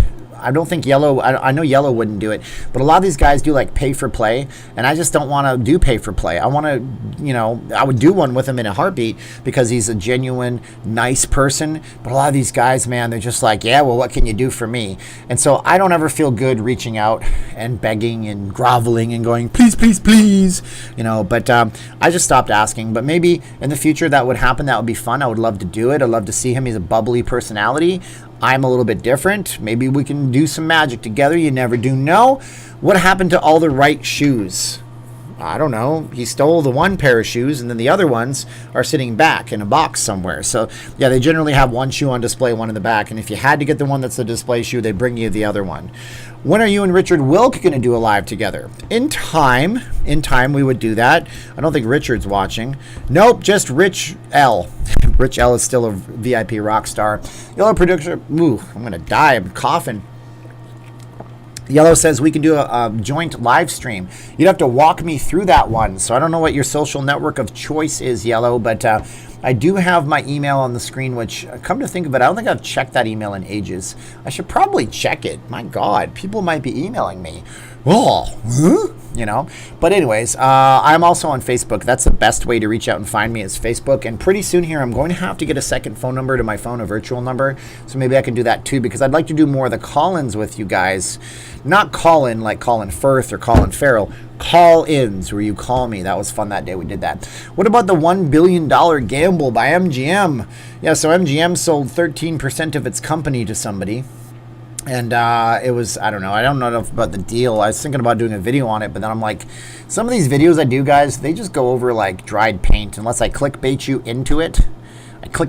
I don't think Yellow, I know Yellow wouldn't do it, but a lot of these guys do like pay for play, and I just don't want to do pay for play. I want to, I would do one with him in a heartbeat because he's a genuine, nice person. But a lot of these guys, man, they're just like, yeah, well, what can you do for me? And so I don't ever feel good reaching out and begging and groveling and going, please, please, please, but I just stopped asking. But maybe in the future that would happen. That would be fun. I would love to do it. I'd love to see him. He's a bubbly personality. I'm a little bit different. Maybe we can do some magic together. You never do know. What happened to all the right shoes? I don't know. He stole the one pair of shoes, and then the other ones are sitting back in a box somewhere. So, yeah, they generally have one shoe on display, one in the back. And if you had to get the one that's the display shoe, they bring you the other one. When are you and Richard Wilk going to do a live together? In time. In time, we would do that. I don't think Richard's watching. Nope, just Rich L. Rich L is still a VIP rock star. Yellow producer. Ooh, I'm going to die. I'm coughing. Yellow says we can do a joint live stream. You'd have to walk me through that one. So I don't know what your social network of choice is, Yellow, but I do have my email on the screen, which, come to think of it, I don't think I've checked that email in ages. I should probably check it. My God, people might be emailing me. Oh, huh? But anyways, I'm also on Facebook. That's the best way to reach out and find me is Facebook. And pretty soon here, I'm going to have to get a second phone number to my phone, a virtual number. So maybe I can do that too, because I'd like to do more of the call-ins with you guys. Not call-in like Colin Firth or Colin Farrell. Call-ins where you call me. That was fun that day we did that. What about the $1 billion gamble by MGM? Yeah, so MGM sold 13% of its company to somebody. And it was, I don't know enough about the deal. I was thinking about doing a video on it, but then I'm like, some of these videos I do, guys, they just go over like dried paint unless I clickbait you into it. I go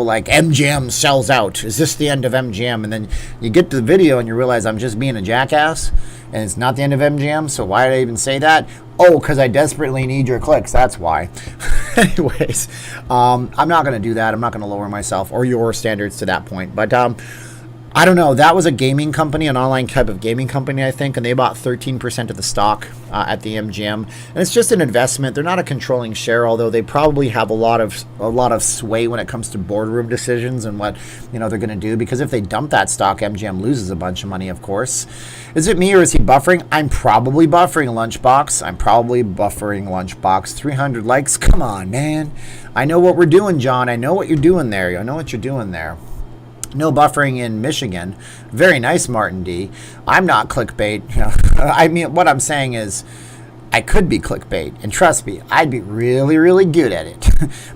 like, MGM sells out. Is this the end of MGM? And then you get to the video and you realize I'm just being a jackass and it's not the end of MGM. So why did I even say that? Oh, because I desperately need your clicks. That's why. Anyways, I'm not going to do that. I'm not going to lower myself or your standards to that point. But I don't know. That was a gaming company, an online type of gaming company, I think, and they bought 13% of the stock at the MGM. And it's just an investment. They're not a controlling share, although they probably have a lot of sway when it comes to boardroom decisions and what they're going to do. Because if they dump that stock, MGM loses a bunch of money, of course. Is it me or is he buffering? I'm probably buffering Lunchbox. 300 likes. Come on, man. I know what we're doing, John. I know what you're doing there. No buffering in Michigan. Very nice, Martin D. I'm not clickbait. I mean, what I'm saying is I could be clickbait. And trust me, I'd be really, really good at it.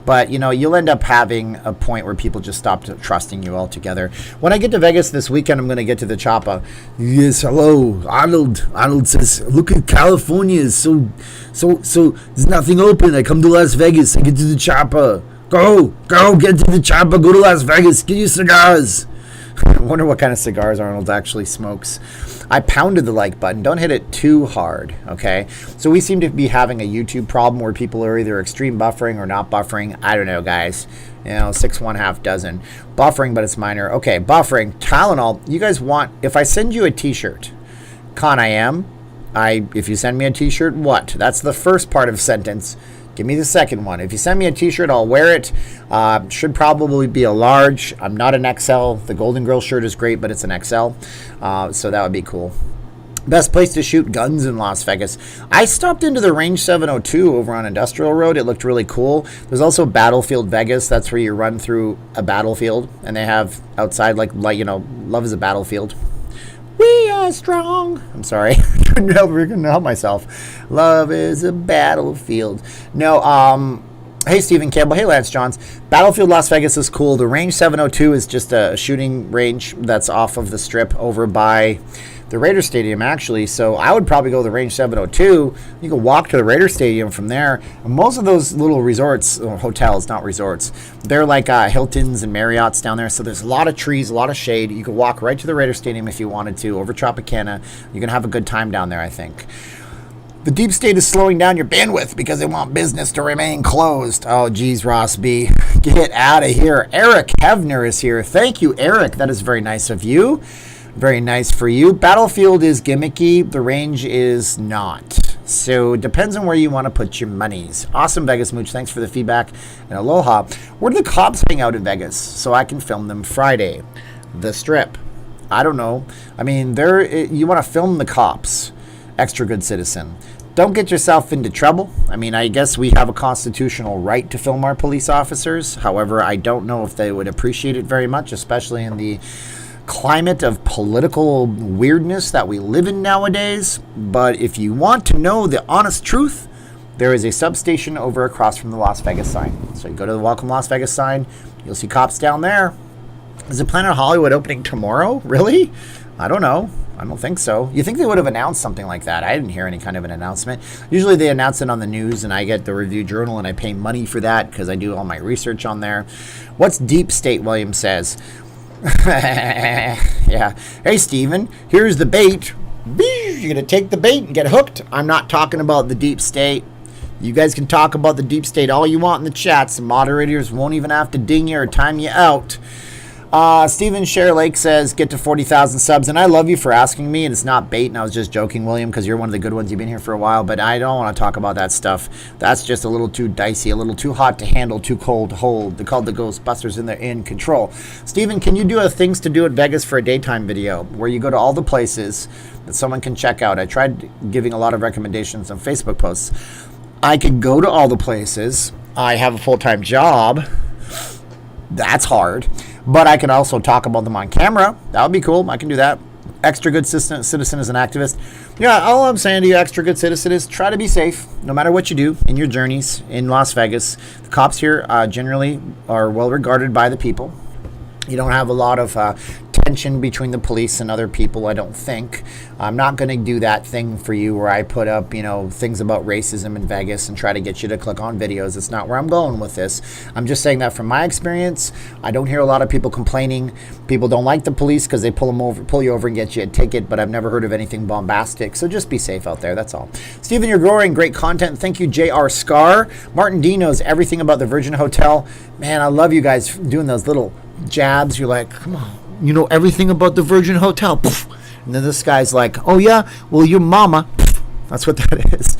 But, you'll end up having a point where people just stop trusting you altogether. When I get to Vegas this weekend, I'm going to get to the Choppa. Yes, hello, Arnold. Arnold says, look at California. So there's nothing open. I come to Las Vegas. I get to the Choppa. Go, get to the Chopper, go to Las Vegas, get you cigars. I wonder what kind of cigars Arnold actually smokes. I pounded the like button. Don't hit it too hard, okay? So we seem to be having a YouTube problem where people are either extreme buffering or not buffering. I don't know, guys. 6 1/2 dozen. Buffering, but it's minor. Okay, buffering. Tylenol, you guys want, if I send you a t-shirt, if you send me a t-shirt, what? That's the first part of the sentence. Give me the second one. If you send me a t-shirt, I'll wear it. Should probably be a large. I'm not an XL. The Golden Girl shirt is great, but it's an XL. So that would be cool. Best place to shoot guns in Las Vegas. I stopped into the Range 702 over on Industrial Road. It looked really cool. There's also Battlefield Vegas. That's where you run through a battlefield. And they have outside, like love is a battlefield. We are strong. I'm sorry. I couldn't help myself. Love is a battlefield. No, hey, Stephen Campbell. Hey, Lance Johns. Battlefield Las Vegas is cool. The Range 702 is just a shooting range that's off of the strip over by the Raider Stadium, actually. So I would probably go to the Range 702. You can walk to the Raider Stadium from there. And most of those little resorts, hotels, not resorts, they're like Hiltons and Marriotts down there. So there's a lot of trees, a lot of shade. You could walk right to the Raider Stadium if you wanted to, over Tropicana. You're going to have a good time down there, I think. The deep state is slowing down your bandwidth because they want business to remain closed. Oh, geez, Ross B. Get out of here. Eric Hevner is here. Thank you, Eric. That is very nice of you. Very nice for you. Battlefield is gimmicky. The range is not. So it depends on where you want to put your monies. Awesome, Vegas Mooch. Thanks for the feedback. And aloha. Where do the cops hang out in Vegas so I can film them Friday? The Strip. I don't know. I mean, you want to film the cops. Extra good citizen. Don't get yourself into trouble. I mean, I guess we have a constitutional right to film our police officers. However, I don't know if they would appreciate it very much, especially in the climate of political weirdness that we live in nowadays. But if you want to know the honest truth, there is a substation over across from the Las Vegas sign. So you go to the Welcome Las Vegas sign, you'll see cops down there. Is the Planet Hollywood opening tomorrow? Really? I don't know. I don't think so. You think they would have announced something like that? I didn't hear any kind of an announcement. Usually they announce it on the news, and I get the Review Journal, and I pay money for that because I do all my research on there. What's deep state, William says? Yeah. Hey, Steven, here's the bait. You're going to take the bait and get hooked. I'm not talking about the deep state. You guys can talk about the deep state all you want in the chats. The moderators won't even have to ding you or time you out. Steven Share Lake says, get to 40,000 subs. And I love you for asking me, and it's not bait, and I was just joking, William, because you're one of the good ones. You've been here for a while, but I don't want to talk about that stuff. That's just a little too dicey, a little too hot to handle, too cold to hold. They called the Ghostbusters, and they're in control. Steven, can you do a things to do at Vegas for a daytime video where you go to all the places that someone can check out? I tried giving a lot of recommendations on Facebook posts. I could go to all the places. I have a full-time job. That's hard. But I can also talk about them on camera. That would be cool. I can do that. Extra good citizen is an activist. Yeah, all I'm saying to you, extra good citizen, is try to be safe no matter what you do in your journeys in Las Vegas. The cops here generally are well regarded by the people. You don't have a lot of tension between the police and other people, I don't think. I'm not going to do that thing for you where I put up, things about racism in Vegas and try to get you to click on videos. It's not where I'm going with this. I'm just saying that from my experience, I don't hear a lot of people complaining. People don't like the police because they pull you over and get you a ticket, but I've never heard of anything bombastic. So just be safe out there. That's all. Steven, you're growing. Great content. Thank you, J.R. Scar. Martin D knows everything about the Virgin Hotel. Man, I love you guys doing those little jabs. You're like, come on, you know everything about the Virgin Hotel. Poof. And then this guy's like, oh yeah, well, your mama. Poof. That's what that is.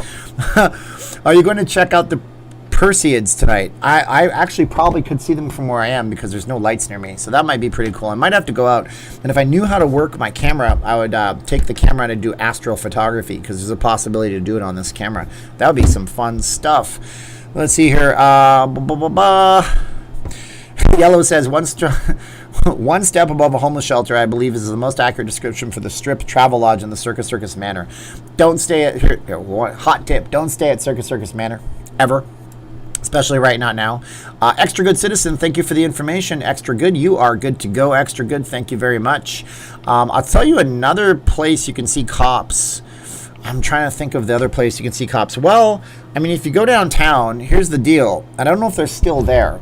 Are you going to check out the Perseids tonight? I actually probably could see them from where I am because there's no lights near me, so that might be pretty cool. I might have to go out, and if I knew how to work my camera, I would take the camera and do astrophotography because there's a possibility to do it on this camera. That would be some fun stuff. Let's see here. Yellow says, one step above a homeless shelter, I believe, is the most accurate description for the Strip, Travel Lodge, and the Circus Manor. Don't stay at, hot tip, don't stay at Circus Manor, ever. Especially right now. Extra Good Citizen, thank you for the information. Extra Good, you are good to go. Extra Good, thank you very much. I'll tell you another place you can see cops. I'm trying to think of the other place you can see cops. Well, I mean, if you go downtown, here's the deal. I don't know if they're still there.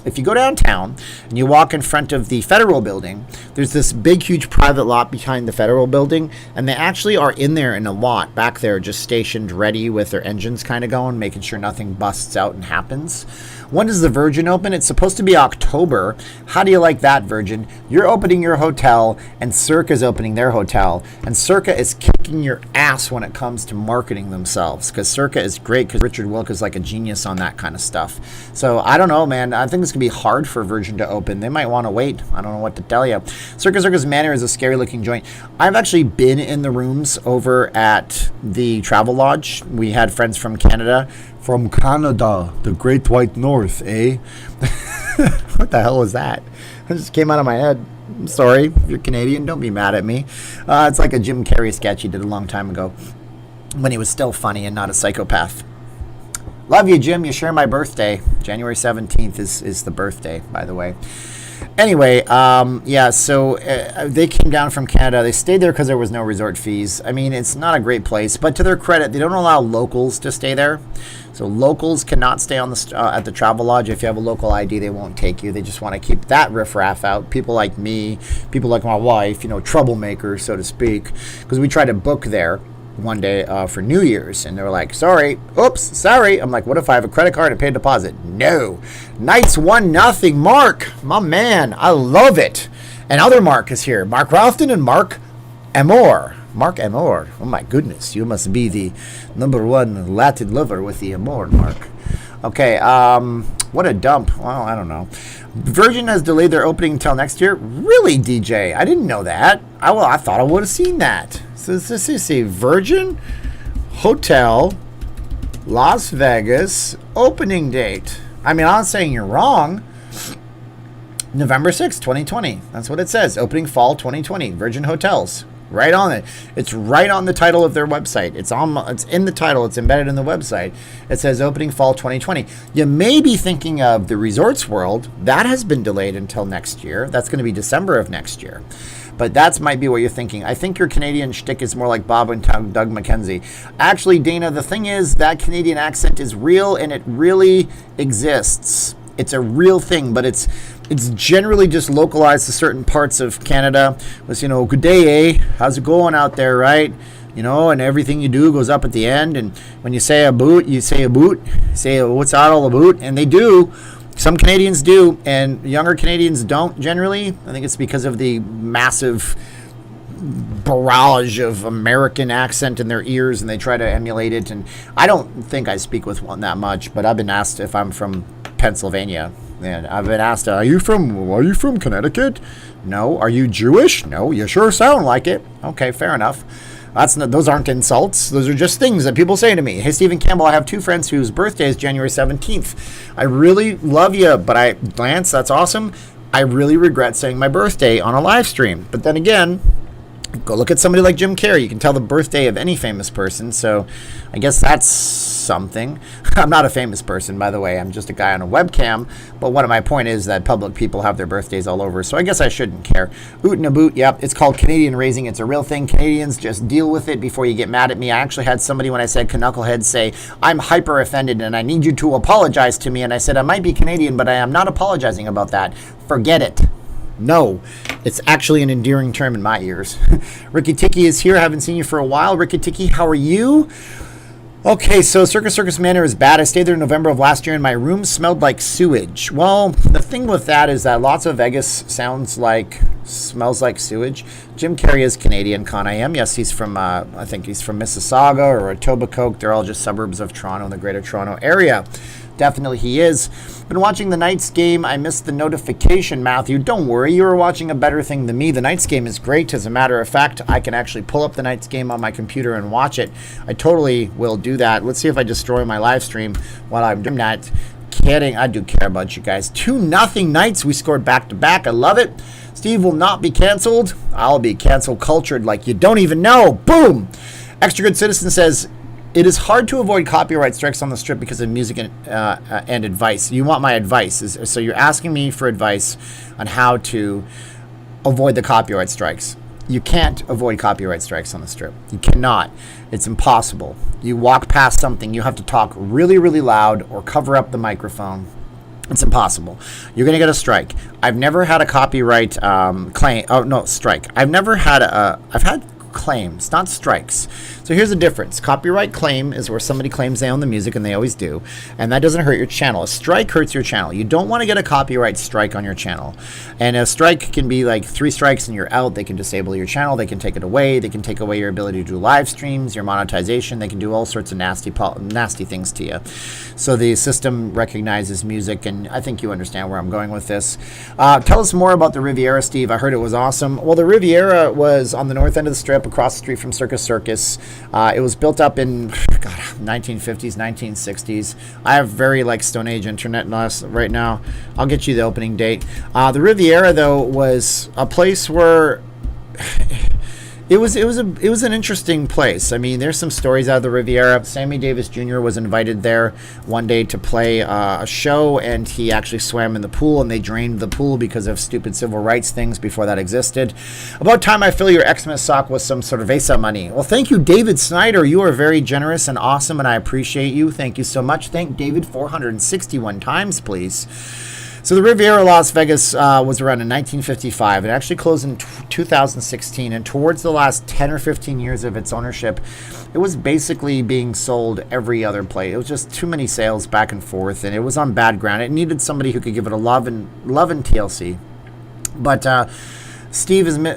If you go downtown and you walk in front of the Federal Building, there's this big, huge private lot behind the Federal Building, and they actually are in there in a lot back there, just stationed ready with their engines kind of going, making sure nothing busts out and happens. When does the Virgin open? It's supposed to be October. How do you like that, Virgin? You're opening your hotel, and Circa's opening their hotel, and Circa is kicking your ass when it comes to marketing themselves, because Circa is great, because Richard Wilk is like a genius on that kind of stuff. So I don't know, man. I think it's going to be hard for Virgin to open. They might want to wait. I don't know what to tell you. Circus Manor is a scary-looking joint. I've actually been in the rooms over at the Travel Lodge. We had friends from Canada. From Canada, the Great White North, eh? What the hell was that? It just came out of my head. I'm sorry. If you're Canadian, don't be mad at me. It's like a Jim Carrey sketch he did a long time ago when he was still funny and not a psychopath. Love you, Jim. You share my birthday. January 17th is the birthday, by the way. Anyway, so they came down from Canada. They stayed there because there was no resort fees. I mean, it's not a great place, but to their credit, they don't allow locals to stay there. So locals cannot stay on at the Travel Lodge. If you have a local ID, they won't take you. They just want to keep that riffraff out. People like me, people like my wife, troublemakers, so to speak, because we try to book there one day for New Year's, and they were like, sorry. I'm like, what if I have a credit card and pay a deposit? No. Knights 1-0, Mark, my man, I love it. And other Mark is here. Mark Ralston and Mark Amor. Mark Amor. Oh my goodness. You must be the #1 Latin lover with the Amor, Mark. Okay, what a dump. Well, I don't know. Virgin has delayed their opening until next year. Really, DJ? I didn't know that. I thought I would have seen that. So this is a Virgin Hotel, Las Vegas, opening date. I mean, I'm not saying you're wrong. November 6th, 2020. That's what it says. Opening fall 2020. Virgin Hotels. Right on it. It's right on the title of their website. It's in the title. It's embedded in the website. It says opening fall 2020. You may be thinking of the Resorts World. That has been delayed until next year. That's going to be December of next year. But that might be what you're thinking. I think your Canadian shtick is more like Bob and Doug McKenzie. Actually, Dana, the thing is that Canadian accent is real and it really exists. It's a real thing, but it's generally just localized to certain parts of Canada. It's, good day, eh? How's it going out there, right? And everything you do goes up at the end. And when you say a boot, you say a boot. You say, what's that all about? And they do. Some Canadians do, and younger Canadians don't generally. I think it's because of the massive barrage of American accent in their ears, and they try to emulate it. And I don't think I speak with one that much, but I've been asked if I'm from Pennsylvania. And I've been asked, are you from Connecticut? No. Are you Jewish? No. You sure sound like it. Okay, fair enough. Those aren't insults. Those are just things that people say to me. Hey, Stephen Campbell, I have 2 friends whose birthday is January 17th. I really love you, but Lance, that's awesome. I really regret saying my birthday on a live stream. But then again, go look at somebody like Jim Carrey. You can tell the birthday of any famous person. So I guess that's something. I'm not a famous person, by the way. I'm just a guy on a webcam. But one of my point is that public people have their birthdays all over. So I guess I shouldn't care. Oot and a boot. Yep. It's called Canadian raising. It's a real thing. Canadians, just deal with it before you get mad at me. I actually had somebody, when I said knucklehead, say, I'm hyper offended and I need you to apologize to me. And I said, I might be Canadian, but I am not apologizing about that. Forget it. No, it's actually an endearing term in my ears. Ricky Tiki is here. I haven't seen you for a while. Ricky Tiki, how are you? Okay, so Circus Manor is bad. I stayed there in November of last year, and my room smelled like sewage. Well, the thing with that is that lots of Vegas smells like sewage. Jim Carrey is Canadian, Con I am. Yes, he's from, I think he's from Mississauga or Etobicoke. They're all just suburbs of Toronto in the Greater Toronto area. Definitely he is. Been watching the Knights game. I missed the notification, Matthew. Don't worry, you were watching a better thing than me. The Knights game is great. As a matter of fact, I can actually pull up the Knights game on my computer and watch it. I totally will do that. Let's see if I destroy my live stream while I'm doing that. Kidding, I do care about you guys. 2-0 Knights. We scored back-to-back. I love it. Steve will not be canceled. I'll be cancel cultured like you don't even know. Boom! Extra Good Citizen says, it is hard to avoid copyright strikes on the strip because of music and advice. You want my advice. So you're asking me for advice on how to avoid the copyright strikes. You can't avoid copyright strikes on the strip. You cannot. It's impossible. You walk past something, you have to talk really, really loud or cover up the microphone. It's impossible. You're going to get a strike. I've never had a copyright claim. Oh, no, strike. I've had claims, not strikes. So here's the difference. Copyright claim is where somebody claims they own the music, and they always do, and that doesn't hurt your channel. A strike hurts your channel. You don't want to get a copyright strike on your channel. And a strike can be like 3 strikes and you're out. They can disable your channel. They can take it away. They can take away your ability to do live streams, your monetization. They can do all sorts of nasty things to you. So the system recognizes music, and I think you understand where I'm going with this. Tell us more about the Riviera, Steve. I heard it was awesome. Well, the Riviera was on the north end of the strip, across the street from Circus. It was built up in 1950s, 1960s. I have very Stone Age internet right now. I'll get you the opening date. The Riviera, though, was a place where it was an interesting place. I mean, there's some stories out of the Riviera. Sammy Davis Jr. was invited there one day to play a show, and he actually swam in the pool, and they drained the pool because of stupid civil rights things before that existed. About time I fill your Xmas sock with some cerveza money. Well, thank you, David Snyder. You are very generous and awesome, and I appreciate you. Thank you so much. Thank David 461 times, please. So the Riviera Las Vegas was around in 1955. It actually closed in 2016, and towards the last 10 or 15 years of its ownership, it was basically being sold every other place. It was just too many sales back and forth, and it was on bad ground. It needed somebody who could give it a love and TLC. But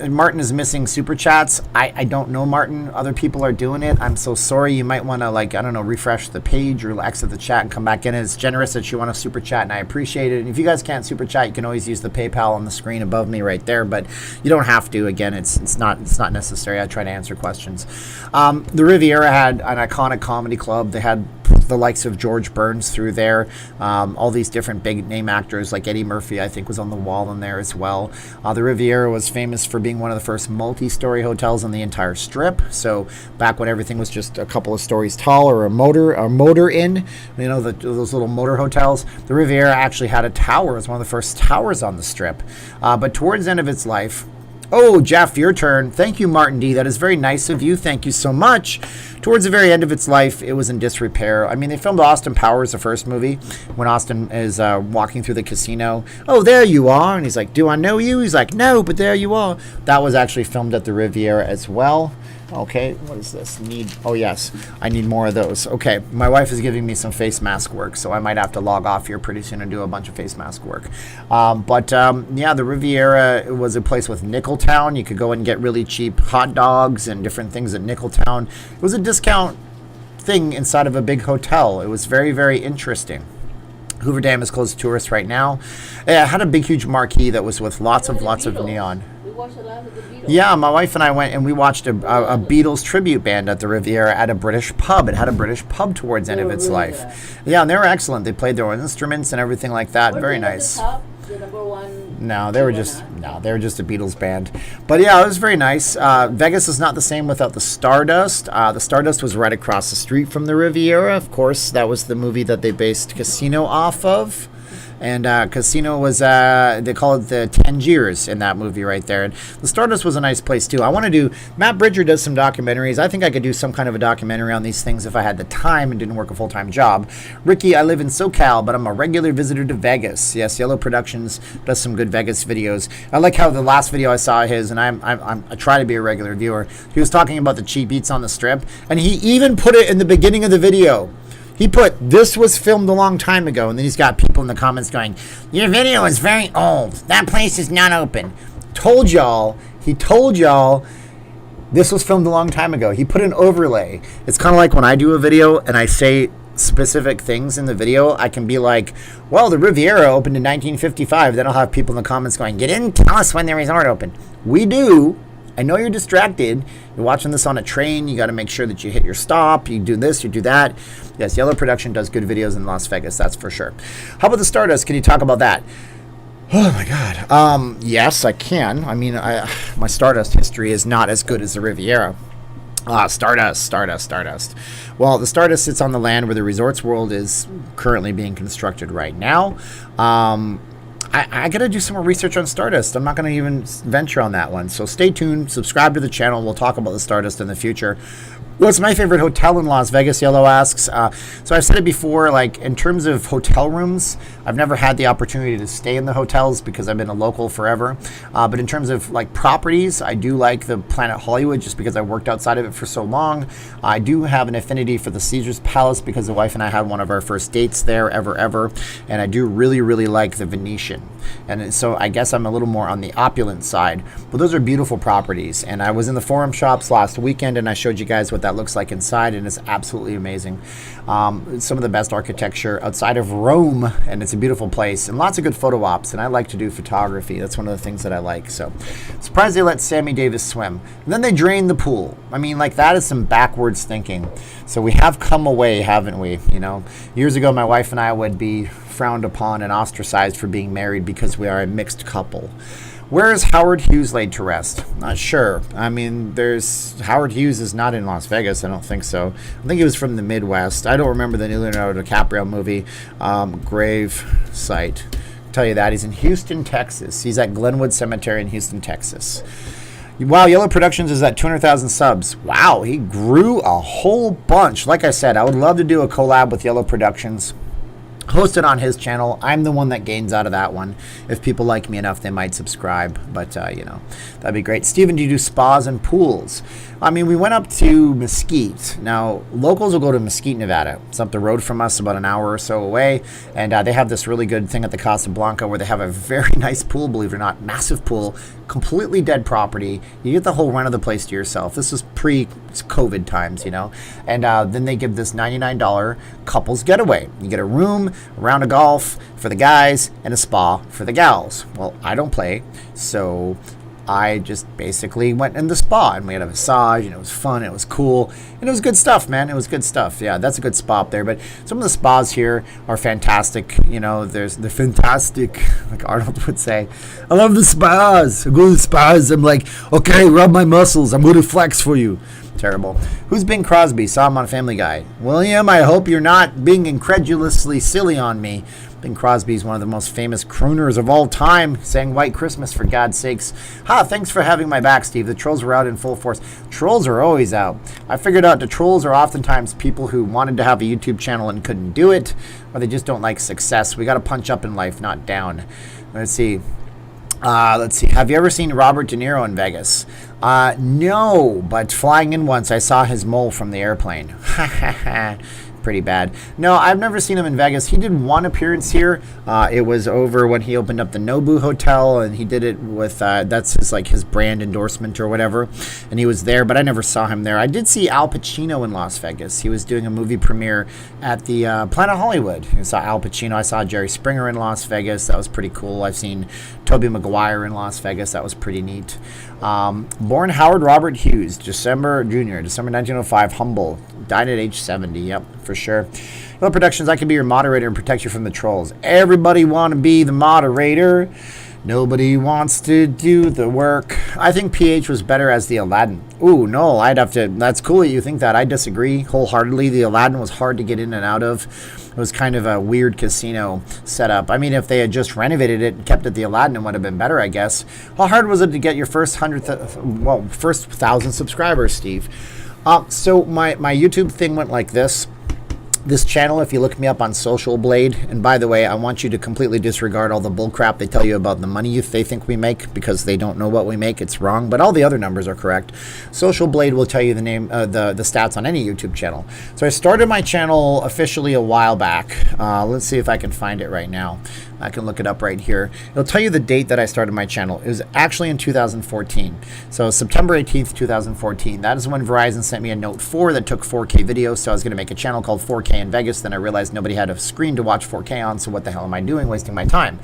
Martin is missing super chats. I don't know, Martin. Other people are doing it. I'm so sorry. You might want to, like, I don't know, refresh the page or exit the chat and come back in. It's generous that you want to super chat, and I appreciate it. And if you guys can't super chat, you can always use the PayPal on the screen above me right there, but you don't have to. Again, it's not necessary. I try to answer questions. The Riviera had an iconic comedy club. They had the likes of George Burns through there. All these different big name actors like Eddie Murphy, I think, was on the wall in there as well. The Riviera was famous for being one of the first multi-story hotels on the entire strip. So back when everything was just a couple of stories tall, or a motor inn, you know, those little motor hotels. The Riviera actually had a tower. It was one of the first towers on the strip. But towards the end of its life, oh, Jeff, your turn. Thank you, Martin D. That is very nice of you. Thank you so much. Towards the very end of its life, it was in disrepair. I mean, they filmed Austin Powers, the first movie, when Austin is walking through the casino. Oh, there you are. And he's like, do I know you? He's like, no, but there you are. That was actually filmed at the Riviera as well. Okay, what is this? Oh, yes, I need more of those. Okay, my wife is giving me some face mask work, so I might have to log off here pretty soon and do a bunch of face mask work. Yeah, the Riviera was a place with Nickeltown. You could go and get really cheap hot dogs and different things at Nickeltown. It was a discount thing inside of a big hotel. It was very, very interesting. Hoover Dam is closed to tourists right now. It had a big, huge marquee that was with lots of neon. Yeah, my wife and I went and we watched a Beatles tribute band at the Riviera at a British pub. It had a British pub towards the end of its life. Yeah, and they were excellent. They played their own instruments and everything like that. Very nice. No, they were just a Beatles band. But yeah, it was very nice. Vegas is not the same without the Stardust. The Stardust was right across the street from the Riviera. Of course, that was the movie that they based Casino off of. And Casino was, they call it the Tangiers in that movie right there. And the Stardust was a nice place, too. I want to do, Matt Bridger does some documentaries. I think I could do some kind of a documentary on these things if I had the time and didn't work a full-time job. Ricky, I live in SoCal, but I'm a regular visitor to Vegas. Yes, Yellow Productions does some good Vegas videos. I like how the last video I saw his, and I try to be a regular viewer, he was talking about the cheap eats on the strip, and he even put it in the beginning of the video. He put, this was filmed a long time ago, and then he's got people in the comments going, your video is very old. That place is not open. He told y'all, this was filmed a long time ago. He put an overlay. It's kind of like when I do a video and I say specific things in the video, I can be like, well, the Riviera opened in 1955. Then I'll have people in the comments going, get in, tell us when the resort opened. We do. I know you're distracted. You're watching this on a train. You got to make sure that you hit your stop. You do this, you do that. Yes, Yellow Production does good videos in Las Vegas. That's for sure. How about the Stardust? Can you talk about that? Oh, my God. Yes, I can. I mean, my Stardust history is not as good as the Riviera. Stardust. Well, the Stardust sits on the land where the Resorts World is currently being constructed right now. I got to do some more research on Stardust. I'm not going to even venture on that one. So stay tuned. Subscribe to the channel. We'll talk about the Stardust in the future. What's my favorite hotel in Las Vegas? Yellow asks. So I've said it before, like in terms of hotel rooms, I've never had the opportunity to stay in the hotels because I've been a local forever. But in terms of like properties, I do like the Planet Hollywood just because I worked outside of it for so long. I do have an affinity for the Caesars Palace because the wife and I had one of our first dates there ever. And I do really, really like the Venetian. And so I guess I'm a little more on the opulent side. But those are beautiful properties. And I was in the Forum Shops last weekend and I showed you guys what that looks like inside, and it's absolutely amazing. Some of the best architecture outside of Rome, and it's a beautiful place, and lots of good photo ops, and I like to do photography. That's one of the things that I like. So surprised they let Sammy Davis swim. And then they drained the pool. I mean, like, that is some backwards thinking. So we have come away, haven't we? You know, years ago my wife and I would be frowned upon and ostracized for being married because we are a mixed couple. Where is Howard Hughes laid to rest? Not sure. I mean, Howard Hughes is not in Las Vegas. I don't think so. I think he was from the Midwest. I don't remember the Leonardo DiCaprio movie, grave site. I'll tell you that. He's in Houston, Texas. He's at Glenwood Cemetery in Houston, Texas. Wow, Yellow Productions is at 200,000 subs. Wow, he grew a whole bunch. Like I said, I would love to do a collab with Yellow Productions. Host it on his channel. I'm the one that gains out of that one. If people like me enough, they might subscribe. But, you know, that'd be great. Steven, do you do spas and pools? I mean, we went up to Mesquite. Now, locals will go to Mesquite, Nevada. It's up the road from us, about an hour or so away. And they have this really good thing at the Casa Blanca where they have a very nice pool, believe it or not, massive pool, completely dead property. You get the whole run of the place to yourself. This was pre-COVID times, you know. And then they give this $99 couples getaway. You get a room, a round of golf for the guys, and a spa for the gals. Well, I don't play, so I just basically went in the spa and we had a massage and it was fun. It was cool and it was good stuff, man. It was good stuff. Yeah, that's a good spa up there. But some of the spas here are fantastic. You know, they're fantastic, like Arnold would say. I love the spas. I go to the spas. I'm like, okay, rub my muscles. I'm going to flex for you. Terrible. Who's Bing Crosby? Saw him on Family Guy. William, I hope you're not being incredulously silly on me. Bing Crosby is one of the most famous crooners of all time, sang White Christmas, for God's sakes. Thanks for having my back, Steve. The trolls were out in full force. Trolls are always out. I figured out the trolls are oftentimes people who wanted to have a YouTube channel and couldn't do it, or they just don't like success. We got to punch up in life, not down. Let's see. Have you ever seen Robert De Niro in Vegas? No, but flying in once, I saw his mole from the airplane. Pretty bad. No, I've never seen him in Vegas. He did one appearance here. It was over when he opened up the Nobu Hotel, and he did it with, that's his brand endorsement or whatever, and he was there, but I never saw him there. I did see Al Pacino in Las Vegas. He was doing a movie premiere at the Planet Hollywood. I saw Al Pacino. I saw Jerry Springer in Las Vegas. That was pretty cool. I've seen Tobey Maguire in Las Vegas. That was pretty neat. Born Howard Robert Hughes, December 1905, Humble. Died at age 70. Yep, for sure. Hello, Productions. I can be your moderator and protect you from the trolls. Everybody want to be the moderator. Nobody wants to do the work. I think PH was better as the Aladdin. Ooh, no, I'd have to. That's cool that you think that. I disagree wholeheartedly. The Aladdin was hard to get in and out of. It was kind of a weird casino setup. I mean, if they had just renovated it and kept it the Aladdin, it would have been better, I guess. How hard was it to get your first 1,000 subscribers, Steve? So my YouTube thing went like this. This channel, if you look me up on Social Blade, and by the way, I want you to completely disregard all the bullcrap they tell you about the money they think we make, because they don't know what we make. It's wrong, but all the other numbers are correct. Social Blade will tell you the name, the stats on any YouTube channel. So I started my channel officially a while back. Let's see if I can find it right now. I can look it up right here. It'll tell you the date that I started my channel. It was actually in 2014. So September 18th, 2014. That is when Verizon sent me a Note 4 that took 4K videos. So I was going to make a channel called 4K in Vegas. Then I realized nobody had a screen to watch 4K on. So what the hell am I doing? Wasting my time.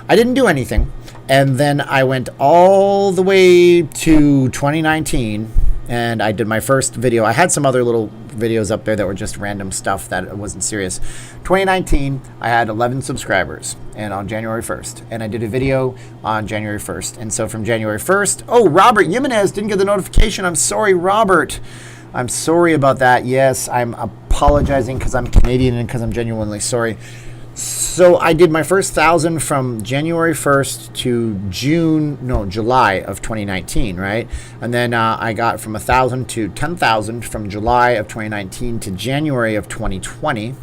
I didn't do anything. And then I went all the way to 2019. And I did my first video. I had some other little videos up there that were just random stuff that wasn't serious. 2019, I had 11 subscribers, and on January 1st. And I did a video on January 1st. And so from January 1st, oh, Robert Jimenez didn't get the notification. I'm sorry, Robert. I'm sorry about that. Yes, I'm apologizing because I'm Canadian and because I'm genuinely sorry. So I did my first 1,000 from January 1st to July of 2019, right? And then I got from 1,000 to 10,000 from July of 2019 to January of 2020.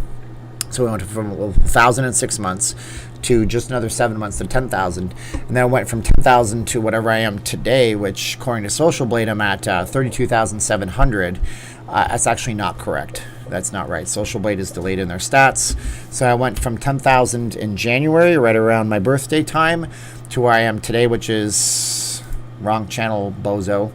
So we went from 1,000 in 6 months to just another 7 months to 10,000. And then I went from 10,000 to whatever I am today, which according to Social Blade, I'm at 32,700. That's actually not correct. That's not right. Social Blade is delayed in their stats. So I went from 10,000 in January, right around my birthday time, to where I am today, which is wrong channel, bozo.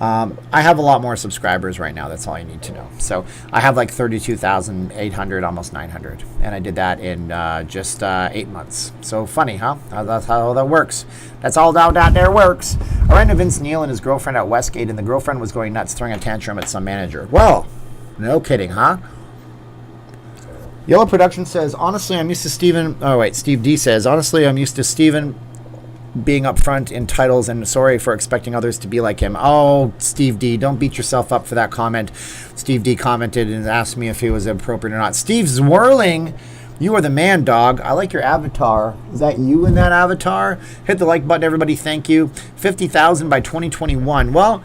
I have a lot more subscribers right now. That's all you need to know. So I have like 32,800, almost 900. And I did that in just 8 months. So funny, huh? That's how that works. That's all how that there works. I ran into Vince Neil and his girlfriend at Westgate, and the girlfriend was going nuts, throwing a tantrum at some manager. Well, no kidding, huh? Yellow Production says, honestly, I'm used to Steven. Oh, wait, Steve D says, honestly, I'm used to Steven being upfront in titles and sorry for expecting others to be like him. Oh, Steve D, don't beat yourself up for that comment. Steve D commented and asked me if it was appropriate or not. Steve Zwirling, you are the man, dog. I like your avatar. Is that you in that avatar? Hit the like button, everybody. Thank you. 50,000 by 2021. Well,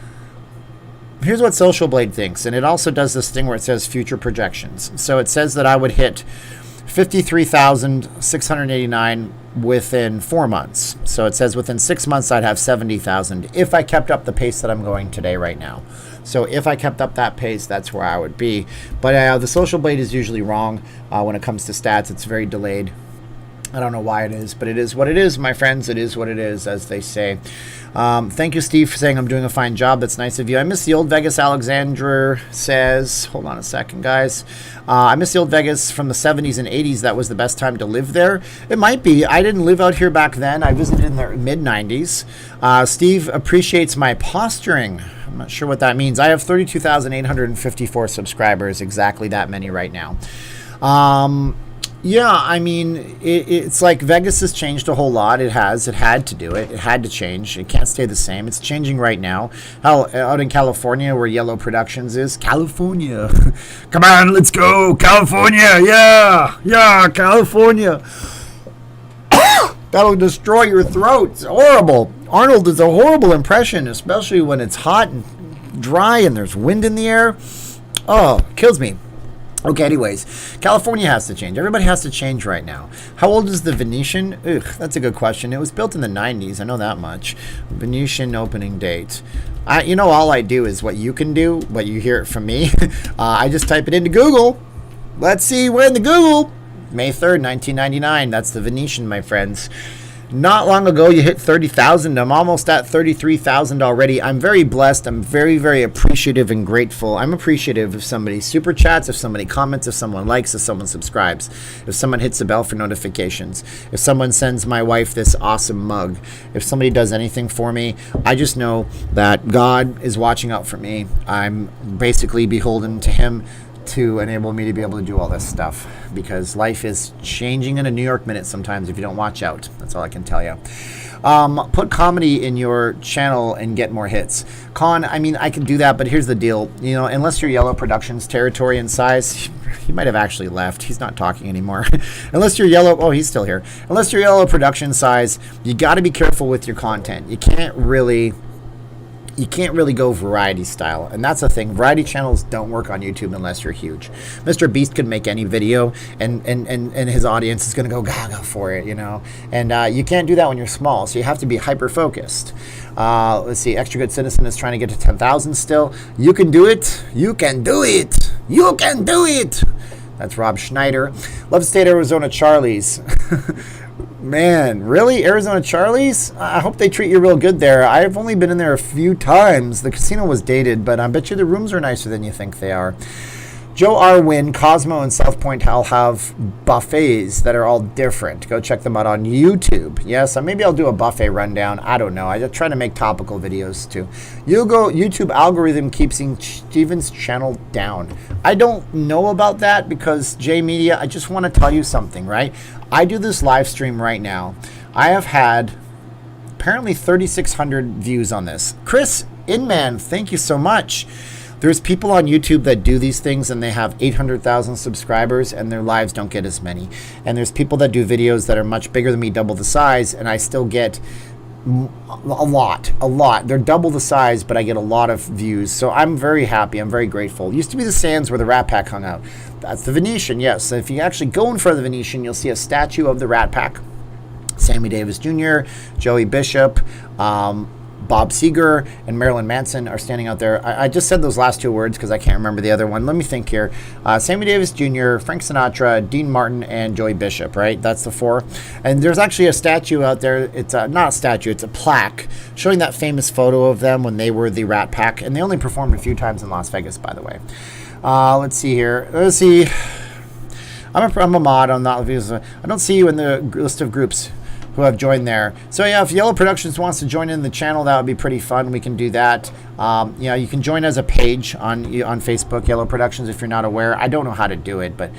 here's what Social Blade thinks, and it also does this thing where it says future projections. So it says that I would hit 53,689 within 4 months. So it says within 6 months I'd have 70,000 if I kept up the pace that I'm going today right now. So if I kept up that pace, that's where I would be. But the social blade is usually wrong when it comes to stats. It's very delayed. I don't know why it is, but it is what it is, my friends. It is what it is, as they say. Thank you, Steve, for saying I'm doing a fine job. That's nice of you. I miss the old Vegas. Alexandra says, hold on a second, guys. I miss the old Vegas from the 70s and 80s. That was the best time to live there. It might be. I didn't live out here back then. I visited in the mid-90s. Steve appreciates my posturing. I'm not sure what that means. I have 32,854 subscribers, exactly that many right now. Yeah, I mean, it's like Vegas has changed a whole lot. It has. It had to do it. It had to change. It can't stay the same. It's changing right now. Hell, out in California, where Yellow Productions is. California. Come on, let's go. California. Yeah. Yeah, California. That'll destroy your throat. It's horrible. Arnold is a horrible impression, especially when it's hot and dry and there's wind in the air. Oh, kills me. Okay, anyways, California has to change. Everybody has to change right now. How old is the Venetian? Ugh, that's a good question. It was built in the 90s. I know that much. Venetian opening date. All I do is what you can do, but you hear it from me. I just type it into Google. Let's see, we're in the Google. May 3rd, 1999. That's the Venetian, my friends. Not long ago, you hit 30,000. I'm almost at 33,000 already. I'm very blessed. I'm very, very appreciative and grateful. I'm appreciative if somebody super chats, if somebody comments, if someone likes, if someone subscribes, if someone hits the bell for notifications, if someone sends my wife this awesome mug, if somebody does anything for me. I just know that God is watching out for me. I'm basically beholden to Him to enable me to be able to do all this stuff, because life is changing in a New York minute sometimes if you don't watch out. That's all I can tell you. Put comedy in your channel and get more hits. I mean, I can do that, but here's the deal. Unless you're Yellow Productions territory and size, he might have actually left. He's not talking anymore. Unless you're Yellow, he's still here. Unless you're Yellow Production size, you got to be careful with your content. You can't really go variety style, and that's the thing. Variety channels don't work on YouTube unless you're huge. Mr. Beast could make any video, and his audience is going to go gaga for it, and you can't do that when you're small, so you have to be hyper focused. Let's see, Extra Good Citizen is trying to get to 10,000 still. You can do it. You can do it. You can do it. That's Rob Schneider. Love State Arizona Charlie's. Man, really? Arizona Charlie's? I hope they treat you real good there. I've only been in there a few times. The casino was dated, but I bet you the rooms are nicer than you think they are. Joe Arwin, Cosmo, and South Point all have buffets that are all different. Go check them out on YouTube. Yes, maybe I'll do a buffet rundown. I don't know. I just try to make topical videos too. YouTube algorithm keeps Steven's channel down. I don't know about that because J Media, I just want to tell you something, right? I do this live stream right now. I have had apparently 3,600 views on this. Chris Inman, thank you so much. There's people on YouTube that do these things and they have 800,000 subscribers and their lives don't get as many. And there's people that do videos that are much bigger than me, double the size, and I still get a lot. They're double the size, but I get a lot of views. So I'm very happy. I'm very grateful. It used to be the Sands where the Rat Pack hung out. That's the Venetian, yes. So if you actually go in front of the Venetian, you'll see a statue of the Rat Pack. Sammy Davis Jr., Joey Bishop, Bob Seger, and Marilyn Manson are standing out there. I just said those last two words because I can't remember the other one. Let me think here. Sammy Davis Jr., Frank Sinatra, Dean Martin, and Joey Bishop, right? That's the four. And there's actually a statue out there. It's not a statue, it's a plaque showing that famous photo of them when they were the Rat Pack. And they only performed a few times in Las Vegas, by the way. Let's see here. Let's see. I'm a mod on that. I don't see you in the list of groups who have joined there. So yeah, if Yellow Productions wants to join in the channel, that would be pretty fun. We can do that. You can join as a page on Facebook, Yellow Productions, if you're not aware. I don't know how to do it, but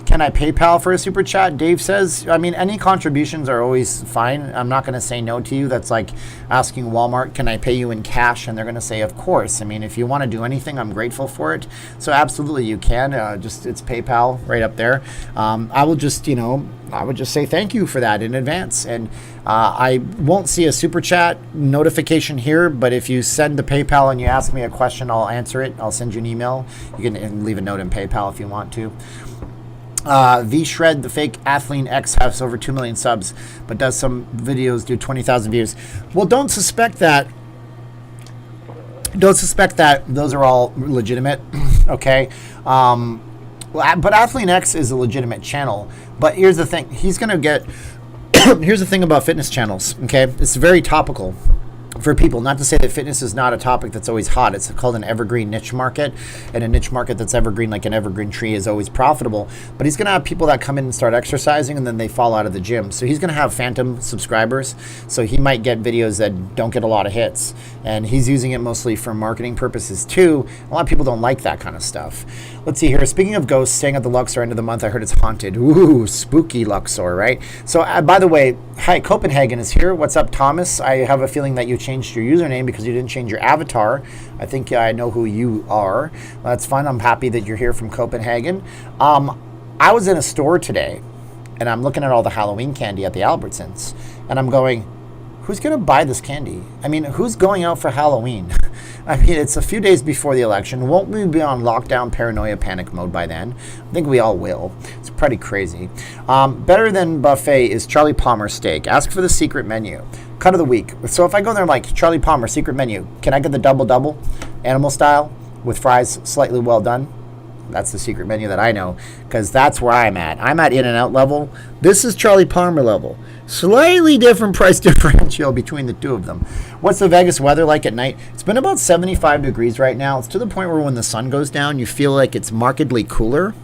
can I PayPal for a super chat? Dave says, I mean, any contributions are always fine. I'm not going to say no to you. That's like asking Walmart, can I pay you in cash? And they're going to say, of course. I mean, if you want to do anything, I'm grateful for it. So absolutely, you can. It's PayPal right up there. I would just say thank you for that in advance. And I won't see a super chat notification here, but if you send the PayPal and you ask me a question, I'll answer it. I'll send you an email. You can leave a note in PayPal if you want to. V Shred, the fake Athlean X, has over 2 million subs, but does some videos do 20,000 views. Well, don't suspect that. Don't suspect that those are all legitimate, okay? But Athlete X is a legitimate channel. But here's the thing. He's going to get... Here's the thing about fitness channels, okay? It's very topical for people. Not to say that fitness is not a topic that's always hot. It's called an evergreen niche market, and a niche market that's evergreen, like an evergreen tree, is always profitable. But he's going to have people that come in and start exercising, and then they fall out of the gym. So he's going to have phantom subscribers. So he might get videos that don't get a lot of hits, and he's using it mostly for marketing purposes too. A lot of people don't like that kind of stuff. Let's see here. Speaking of ghosts, staying at the Luxor end of the month, I heard it's haunted. Ooh, spooky Luxor, right? So, by the way, hi, Copenhagen is here. What's up, Thomas? I have a feeling that you changed your username because you didn't change your avatar. I think I know who you are. Well, that's fun. I'm happy that you're here from Copenhagen. I was in a store today, and I'm looking at all the Halloween candy at the Albertsons, and I'm going, who's going to buy this candy? I mean, who's going out for Halloween? I mean, it's a few days before the election. Won't we be on lockdown, paranoia, panic mode by then? I think we all will. It's pretty crazy. Better than buffet is Charlie Palmer steak. Ask for the secret menu. Cut of the week. So if I go there, I'm like, Charlie Palmer, secret menu. Can I get the double-double, animal style, with fries slightly well done? That's the secret menu that I know, because that's where I'm at. I'm at In-N-Out level. This is Charlie Palmer level. Slightly different price differential between the two of them. What's the Vegas weather like at night? It's been about 75 degrees right now. It's to the point where when the sun goes down, you feel like it's markedly cooler.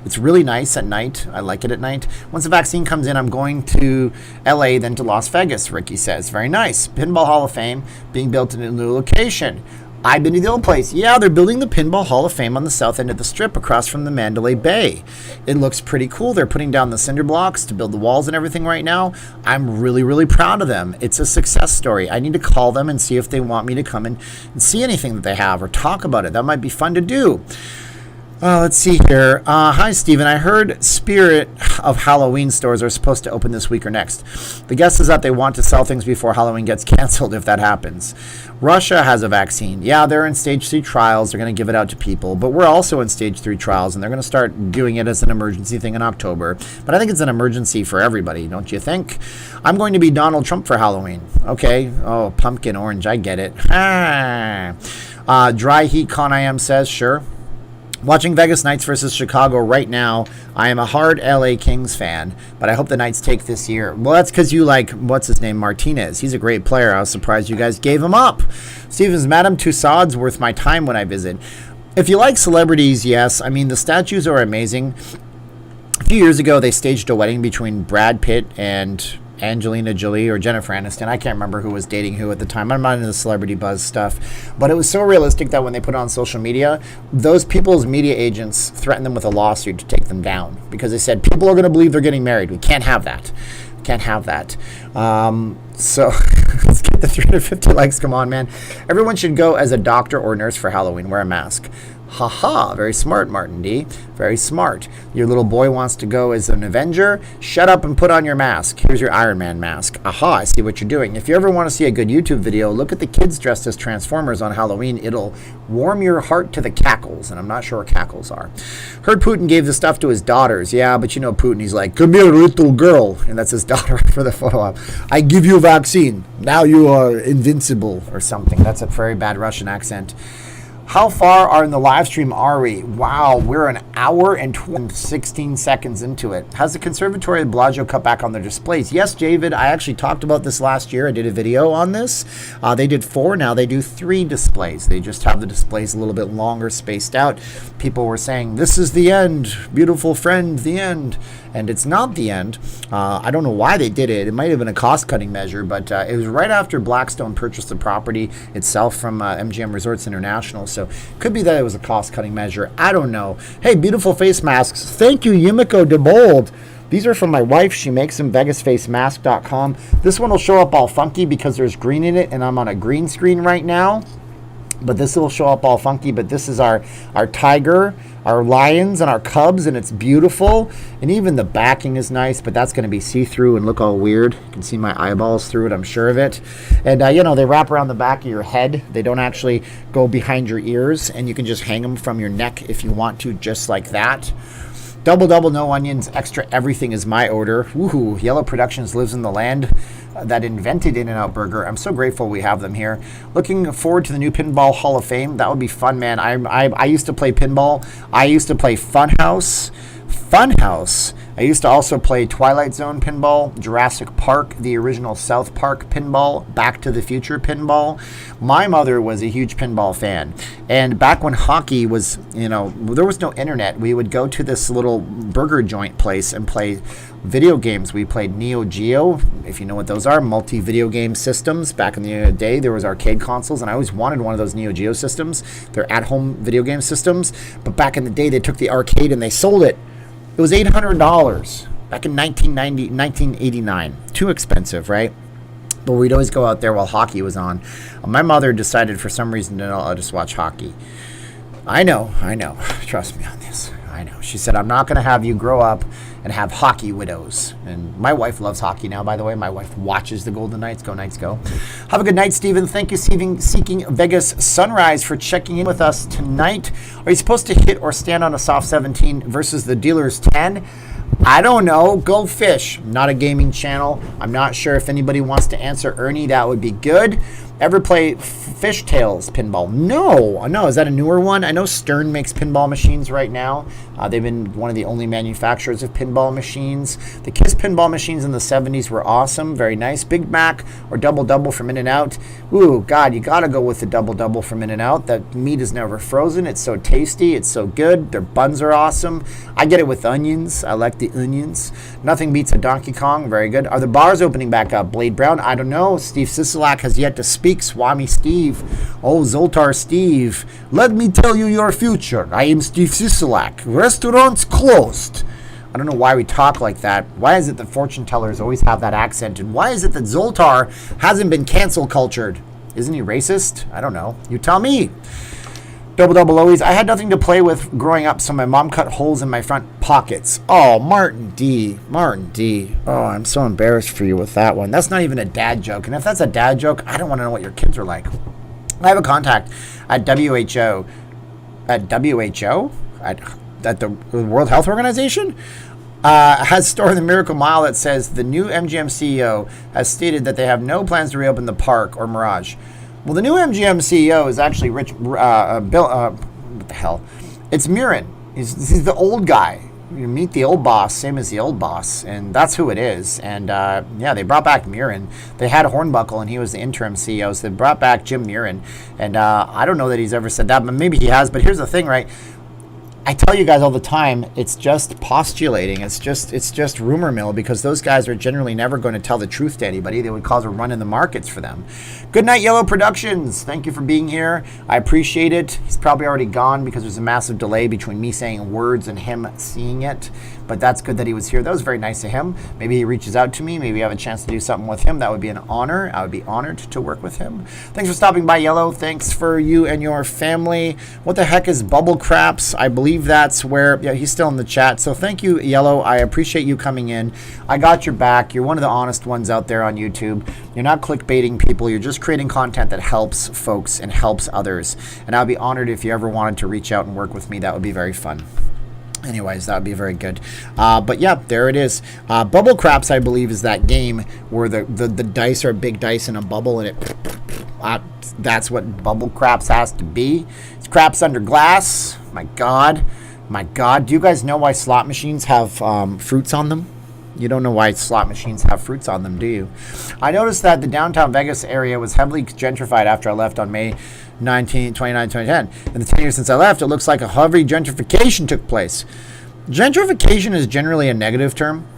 It's really nice at night. I like it at night. Once the vaccine comes in, I'm going to LA, then to Las Vegas, Ricky says. Very nice. Pinball Hall of Fame being built in a new location. I've been to the old place. Yeah, they're building the Pinball Hall of Fame on the south end of the Strip across from the Mandalay Bay. It looks pretty cool. They're putting down the cinder blocks to build the walls and everything right now. I'm really, really proud of them. It's a success story. I need to call them and see if they want me to come in and see anything that they have or talk about it. That might be fun to do. Let's see here. Hi, Steven. I heard Spirit of Halloween stores are supposed to open this week or next. The guess is that they want to sell things before Halloween gets canceled if that happens. Russia has a vaccine. Yeah, they're in stage 3 trials. They're going to give it out to people. But we're also in stage 3 trials, and they're going to start doing it as an emergency thing in October. But I think it's an emergency for everybody, don't you think? I'm going to be Donald Trump for Halloween. Okay. Oh, pumpkin orange. I get it. Dry Heat Con I Am says, sure. Watching Vegas Knights versus Chicago right now. I am a hard LA Kings fan, but I hope the Knights take this year. Well, that's because you like, what's his name, Martinez. He's a great player. I was surprised you guys gave him up. Stevens, Madame Tussauds worth my time when I visit. If you like celebrities, yes. I mean, the statues are amazing. A few years ago, they staged a wedding between Brad Pitt and Angelina Jolie or Jennifer Aniston. I can't remember who was dating who at the time. I'm not into the celebrity buzz stuff. But it was so realistic that when they put it on social media, those people's media agents threatened them with a lawsuit to take them down because they said, people are going to believe they're getting married. We can't have that. Can't have that. So let's get the 350 likes. Come on, man. Everyone should go as a doctor or nurse for Halloween. Wear a mask. Haha, very smart, Martin D. Very smart. Your little boy wants to go as an Avenger. Shut up and put on your mask. Here's your Iron Man mask. Aha, I see what you're doing. If you ever want to see a good YouTube video, look at the kids dressed as Transformers on Halloween. It'll warm your heart to the cackles, and I'm not sure what cackles are. Heard Putin gave the stuff to his daughters. Yeah, but you know Putin, he's like, come here, little girl. And that's his daughter for the photo op. I give you a vaccine. Now you are invincible or something. That's a very bad Russian accent. How far are in the live stream are we? Wow, we're an hour and 16 seconds into it. Has the Conservatory of Bellagio cut back on their displays? Yes, David, I actually talked about this last year. I did a video on this. They did 4, now they do 3 displays. They just have the displays a little bit longer, spaced out. People were saying, this is the end, beautiful friend, the end. And it's not the end. I don't know why they did it. It might have been a cost-cutting measure, but it was right after Blackstone purchased the property itself from MGM Resorts International. So it could be that it was a cost-cutting measure. I don't know. Hey, beautiful face masks. Thank you, Yumiko DeBold. These are from my wife. She makes them, VegasFaceMask.com. This one will show up all funky because there's green in it, and I'm on a green screen right now. But this will show up all funky. But this is our tiger, our lions, and our cubs, and it's beautiful. And even the backing is nice, but that's going to be see-through and look all weird. You can see my eyeballs through it, I'm sure of it. And, they wrap around the back of your head. They don't actually go behind your ears, and you can just hang them from your neck if you want to, just like that. Double, double, no onions, extra everything is my order. Woohoo. Yellow Productions lives in the land that invented In-N-Out Burger. I'm so grateful we have them here. Looking forward to the new Pinball Hall of Fame. That would be fun, man. I used to play pinball. I used to play Funhouse. I used to also play Twilight Zone pinball, Jurassic Park, the original South Park pinball, Back to the Future pinball. My mother was a huge pinball fan. And back when hockey was, there was no internet, we would go to this little burger joint place and play video games. We played Neo Geo, if you know what those are, multi-video game systems. Back in the day, there was arcade consoles, and I always wanted one of those Neo Geo systems. They're at-home video game systems. But back in the day, they took the arcade and they sold it. It was $800 back in 1989. Too expensive, right? But we'd always go out there while hockey was on. My mother decided for some reason to I'll just watch hockey. I know. Trust me on this. I know. She said, I'm not going to have you grow up and have hockey widows. And my wife loves hockey now, by the way. My wife watches the Golden Knights. Go Knights, go. Have a good night, Steven. Thank you, Seeking Vegas Sunrise, for checking in with us tonight. Are you supposed to hit or stand on a soft 17 versus the dealer's 10? I don't know. Go fish. Not a gaming channel. I'm not sure if anybody wants to answer Ernie. That would be good. Ever play Fishtails pinball? No. Is that a newer one? I know Stern makes pinball machines right now. They've been one of the only manufacturers of pinball machines. The Kiss pinball machines in the 70s were awesome. Very nice. Big Mac or Double from In-N-Out. Ooh, God, you got to go with the Double from In-N-Out. That meat is never frozen. It's so tasty. It's so good. Their buns are awesome. I get it with onions. I like the onions. Nothing beats a Donkey Kong. Very good. Are the bars opening back up? Blade Brown? I don't know. Steve Sisolak has yet to speak. Swami Steve. Oh, Zoltar Steve. Let me tell you your future. I am Steve Sisolak. Restaurants closed. I don't know why we talk like that. Why is it that fortune tellers always have that accent? And why is it that Zoltar hasn't been cancel cultured? Isn't he racist? I don't know. You tell me. Double always. I had nothing to play with growing up, so my mom cut holes in my front pockets. Oh, Martin D. Oh, I'm so embarrassed for you with that one. That's not even a dad joke. And if that's a dad joke, I don't want to know what your kids are like. I have a contact at WHO. At the World Health Organization? Has stored in the Miracle Mile that says the new MGM CEO has stated that they have no plans to reopen the park or Mirage. Well, the new MGM CEO is actually Bill, what the hell? It's Murin. He's the old guy. You meet the old boss, same as the old boss, and that's who it is. And, they brought back Murin. They had Hornbuckle, and he was the interim CEO, so they brought back Jim Murin. And I don't know that he's ever said that, but maybe he has. But here's the thing, right? I tell you guys all the time, it's just postulating. It's just rumor mill, because those guys are generally never going to tell the truth to anybody. They would cause a run in the markets for them. Good night, Yellow Productions. Thank you for being here. I appreciate it. He's probably already gone because there's a massive delay between me saying words and him seeing it. But that's good that he was here. That was very nice of him. Maybe he reaches out to me. Maybe I have a chance to do something with him. That would be an honor. I would be honored to work with him. Thanks for stopping by, Yellow. Thanks for you and your family. What the heck is Bubble Craps? I believe that's where, yeah, he's still in the chat. So thank you, Yellow. I appreciate you coming in. I got your back. You're one of the honest ones out there on YouTube. You're not clickbaiting people. You're just creating content that helps folks and helps others. And I'd be honored if you ever wanted to reach out and work with me. That would be very fun. Anyways, that would be very good. But yeah, there it is. Bubble Craps, I believe, is that game where the dice are big dice in a bubble, and that's what Bubble Craps has to be. It's craps under glass. My God. Do you guys know why slot machines have fruits on them? You don't know why slot machines have fruits on them, do you? I noticed that the downtown Vegas area was heavily gentrified after I left on May 29, 2010. In the 10 years since I left, it looks like a heavy gentrification took place. Gentrification is generally a negative term.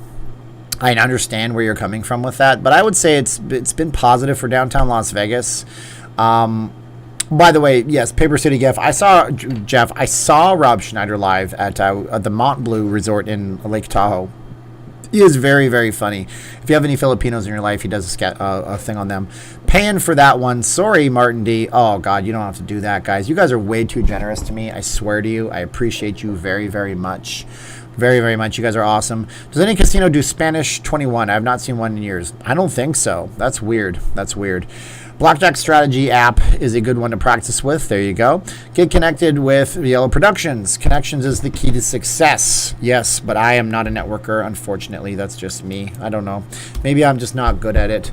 I understand where you're coming from with that, but I would say it's been positive for downtown Las Vegas. By the way, yes, Paper City Jeff. I saw Rob Schneider live at the Mont Bleu Resort in Lake Tahoe. He is very, very funny. If you have any Filipinos in your life, he does a thing on them. Paying for that one. Sorry, Martin D. Oh, God, you don't have to do that, guys. You guys are way too generous to me. I swear to you. I appreciate you very, very much. very, very much. You guys are awesome. Does any casino do Spanish 21? I have not seen one in years. I don't think so. That's weird. That's weird. Blackjack Strategy app is a good one to practice with. There you go. Get connected with Yellow Productions. Connections is the key to success. Yes, but I am not a networker, unfortunately. That's just me. I don't know. Maybe I'm just not good at it.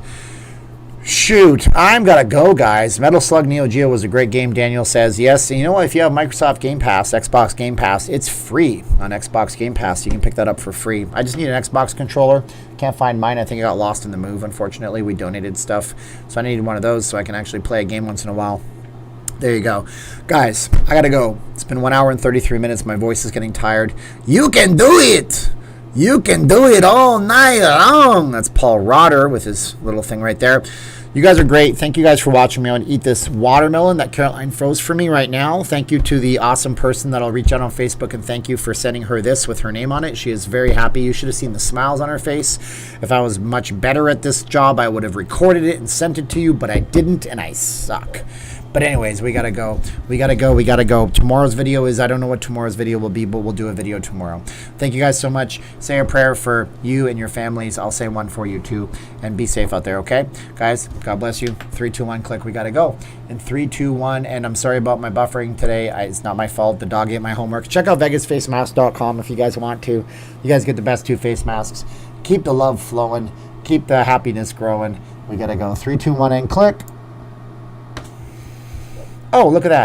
Shoot, I'm gotta go, guys. Metal Slug Neo Geo was a great game, Daniel says. Yes, and you know what? If you have Microsoft Game Pass, Xbox Game Pass, it's free on Xbox Game Pass. You can pick that up for free. I just need an Xbox controller. Can't find mine. I think it got lost in the move, unfortunately. We donated stuff, so I needed one of those so I can actually play a game once in a while. There you go. Guys, I gotta go. It's been 1 hour and 33 minutes. My voice is getting tired. You can do it! You can do it all night long. That's Paul Rotter with his little thing right there. You guys are great. Thank you guys for watching me. I'm going to eat this watermelon that Caroline froze for me right now. Thank you to the awesome person that I'll reach out on Facebook, and thank you for sending her this with her name on it. She is very happy. You should have seen the smiles on her face. If I was much better at this job, I would have recorded it and sent it to you, but I didn't, and I suck. But anyways, we gotta go. We gotta go. Tomorrow's video is, I don't know what tomorrow's video will be, but we'll do a video tomorrow. Thank you guys so much. Say a prayer for you and your families. I'll say one for you too. And be safe out there, okay? Guys, God bless you. 3, 2, 1, click. We gotta go. And 3, 2, 1. And I'm sorry about my buffering today. It's not my fault. The dog ate my homework. Check out vegasfacemask.com if you guys want to. You guys get the best 2 face masks. Keep the love flowing. Keep the happiness growing. We gotta go. 3, 2, 1, and click. Oh, look at that.